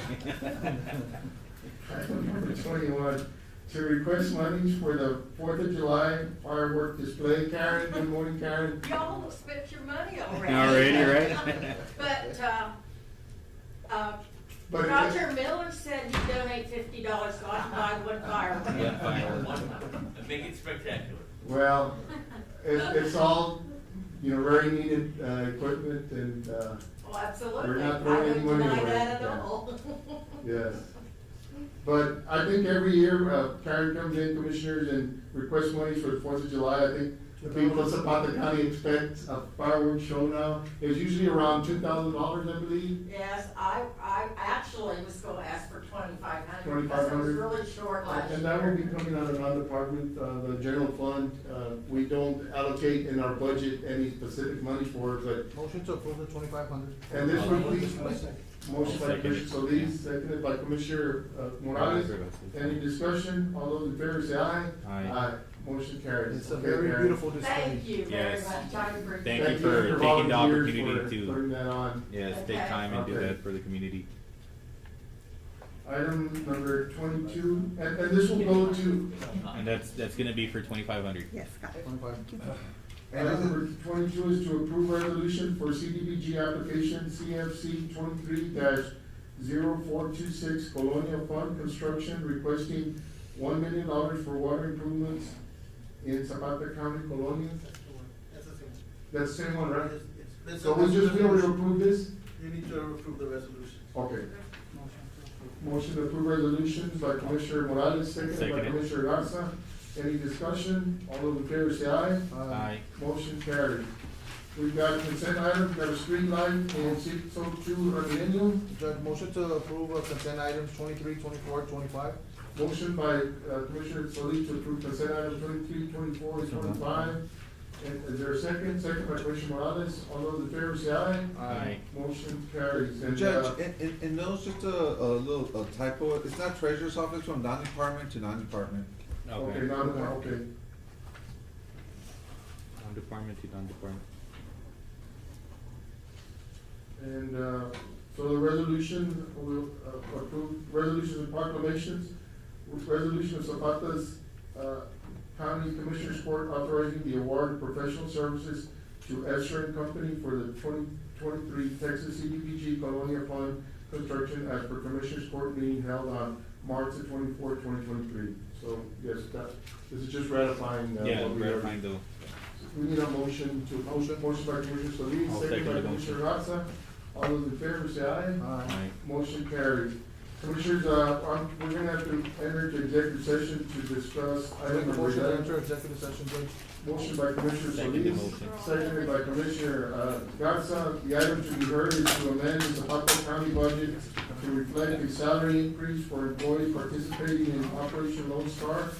Item number 21, to request monies for the 4th of July firework display. Karen, good morning, Karen. Y'all spent your money already. Already, right? But, Roger Miller said he'd donate $50 so I can buy one firework. Make it spectacular. Well, it's all, very needed equipment and, Oh, absolutely. We're not I throwing any wouldn't money deny away, that at yeah. all. yes. But I think every year, Karen comes in, commissioners, and requests money for the 4th of July. I think the people of Zapata County expect a fireworks show now. It's usually around $2,000, I believe. Yes, I actually was gonna ask for $2,500 because it was $2,500. really short last And that will be year. coming out of our department, the general fund. We don't allocate in our budget any specific money for it, but, Motion to approve the 2,500. and this one, please. I'll Motion by second Commissioner it. Solis, seconded by Commissioner Morales. Any discussion? All those in favor say aye. Aye. Motion carries. It's a Okay, very Karen. beautiful display. Thank you very Yes. much, I appreciate Thank it. you for taking the volunteers opportunity for putting to, that on. yes, take Okay. time and do Okay. that for the community. Item number 22, and this will go to, And that's gonna be for 2,500. Yes, got it. 25. Thank you. item number 22 is to approve resolution for CDBG application CFC 23-0426 Colonial Fund Construction requesting $1 million for water improvements in Zapata County, Colonia. That's the same. That's the same one, right? It's- So we just need to approve this? You need to approve the resolution. Okay. Motion to approve resolutions by Commissioner Morales, seconded by Second it. Commissioner Garza. Any discussion? All those in favor say aye. Aye. Motion carried. We've got consent items, got a street light and 602 Millennium. Judge, motion to approve consent items 23, 24, 25. Motion by Commissioner Solis to approve consent item 23, 24, and 25. And is there a second? Second by Commissioner Morales. All those in favor say aye. Aye. Motion carries. And, Judge, and those, just a little typo, it's not treasurer's office from non-department to non-department. okay, now, okay. Non-department to non-department. And, so the resolution, will approve resolutions and proclamations. With resolution of Zapata's, County Commissioners Court authorizing the award of professional services to Escher and Company for the 2023 Texas CDBG Colonia Fund construction as per Commissioners Court meeting held on March the 24th, 2023. So, yes, this is just ratifying, Yeah, what we ratifying the, We need a motion motion by Commissioner Solis, I'll second second by the Commissioner Garza. All those in favor say aye. Aye. Motion carries. Commissioners, we're gonna have to enter into executive session to discuss I item make a number motion to 11. enter executive session, Judge. Motion by Commissioner Second the Solis, motion. seconded by Commissioner, Garza. The item to be heard is to amend the Zapata County budget to reflect a salary increase for employees participating in Operation Lone Star.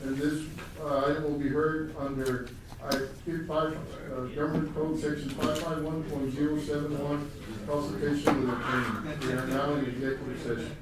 And this, item will be heard under, Government Code Section 551.071, consultation with attorney. We are now in executive session.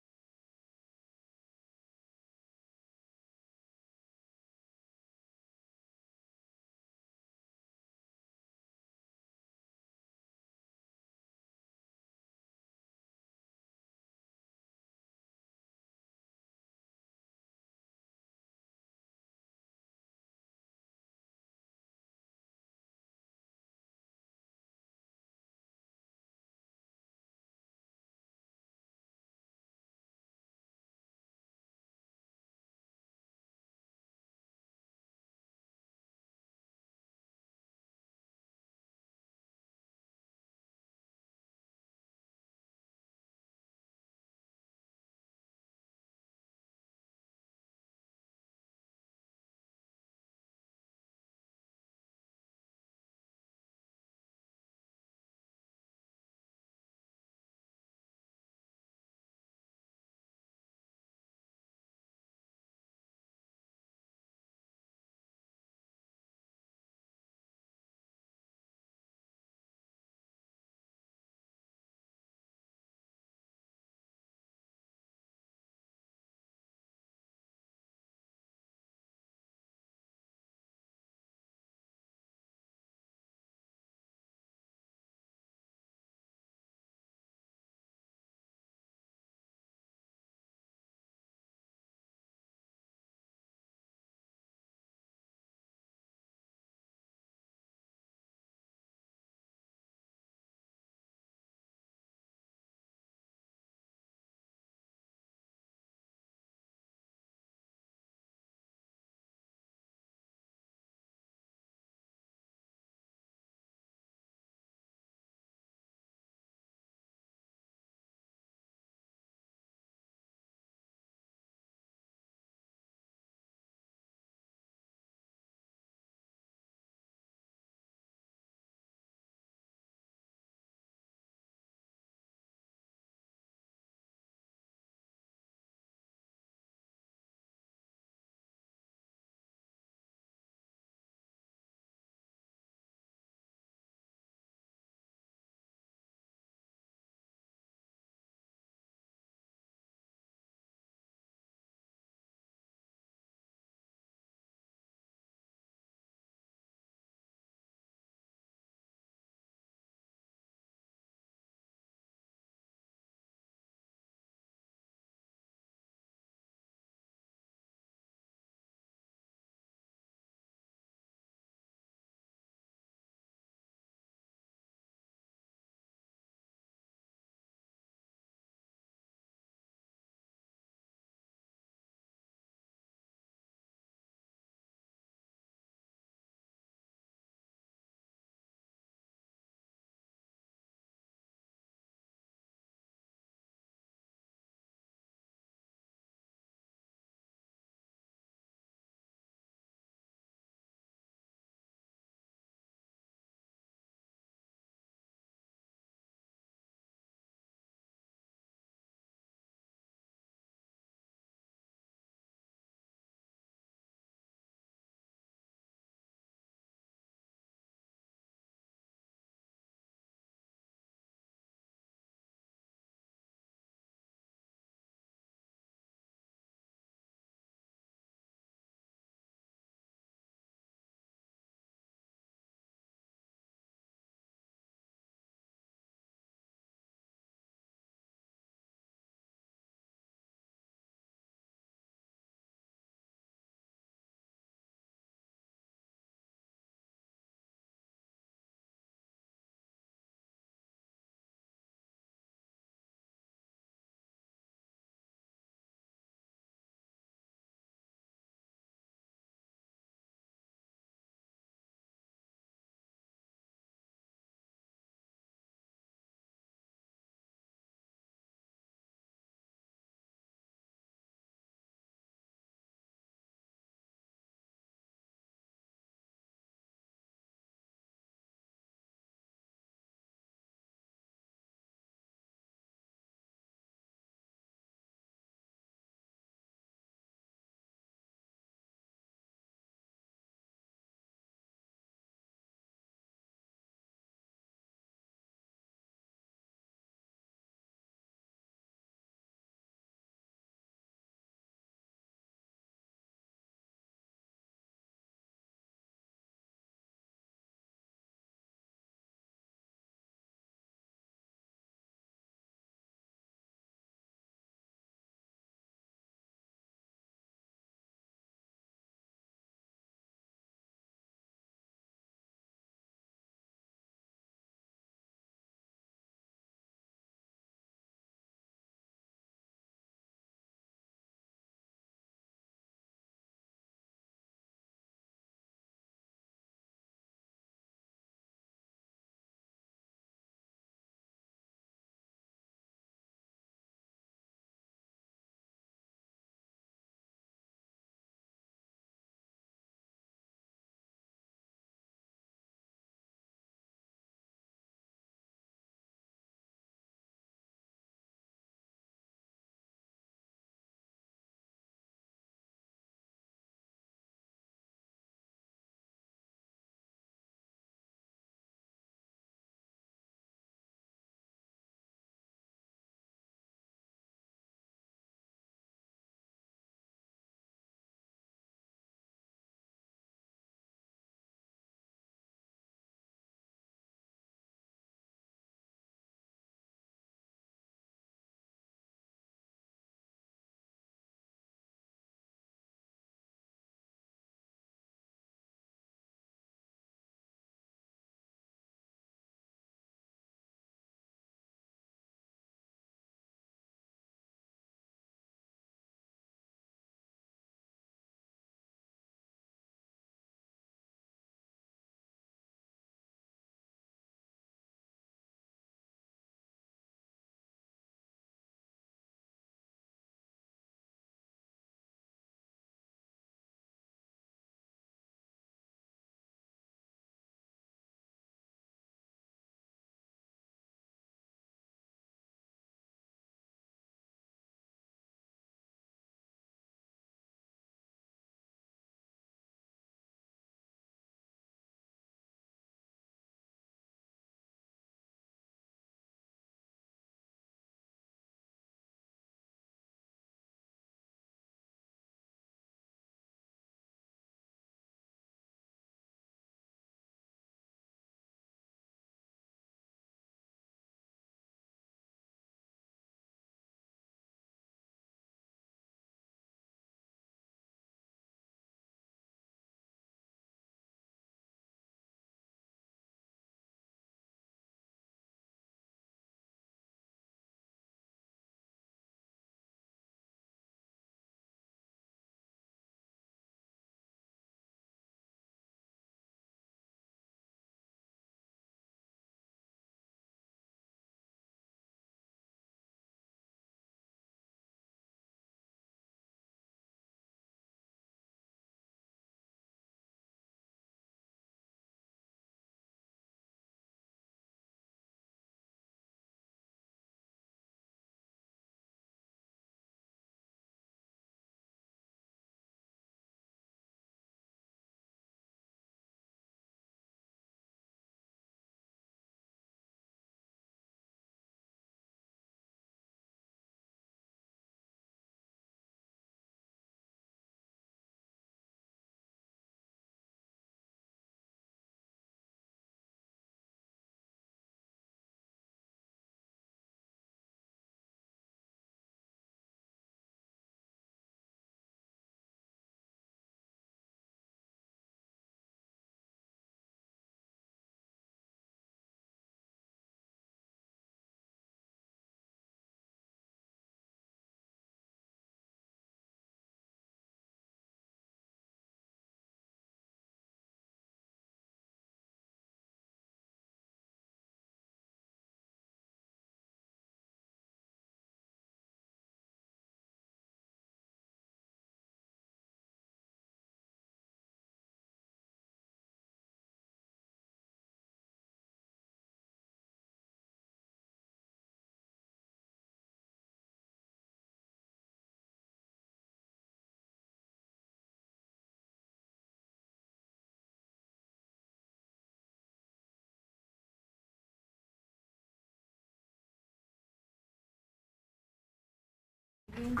means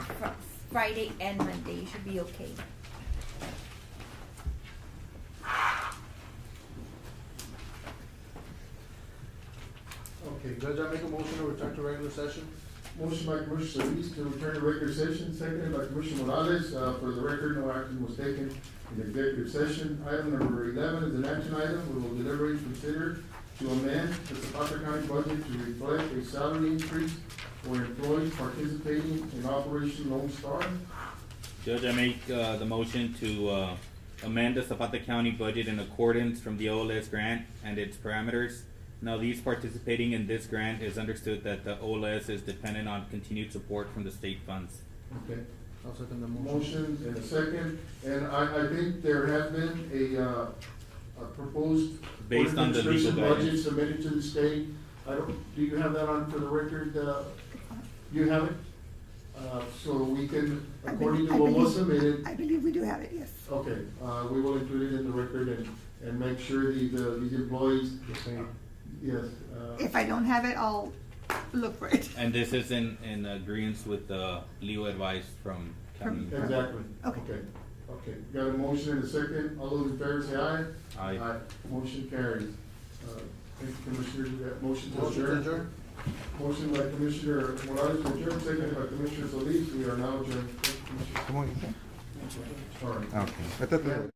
Friday and Monday, you should be okay. Okay, Judge, I make a motion to return to regular session. Motion by Commissioner Solis to return to regular session, seconded by Commissioner Morales. For the record, no action was taken in executive session. Item number 11 is an action item. We will deliberate and consider to amend the Zapata County budget to reflect a salary increase for employees participating in Operation Lone Star. Judge, I make the motion to amend the Zapata County budget in accordance from the OLS grant and its parameters. Now, these participating in this grant is understood that the OLS is dependent on continued support from the state funds. Okay. I'll second the motion. Motion and a second, and I think there has been a proposed Based on the legal administration budget guidance. submitted to the state. Do you have that on for the record? You have it? So we can, according to what was submitted. I believe we do have it, yes. Okay, we will include it in the record and make sure these employees. Yes. If I don't have it, I'll look for it. And this is in agreement with the legal advice from county. Exactly. Okay. Okay, got a motion and a second. All those in favor say aye. Aye. Motion carries. Thank you, Commissioner. We got motion to Motion to adjourn. adjourn. Motion by Commissioner Morales to adjourn, seconded by Commissioner Solis. We are now adjourned. Thank you, Commissioner. Come on. Sorry. Okay.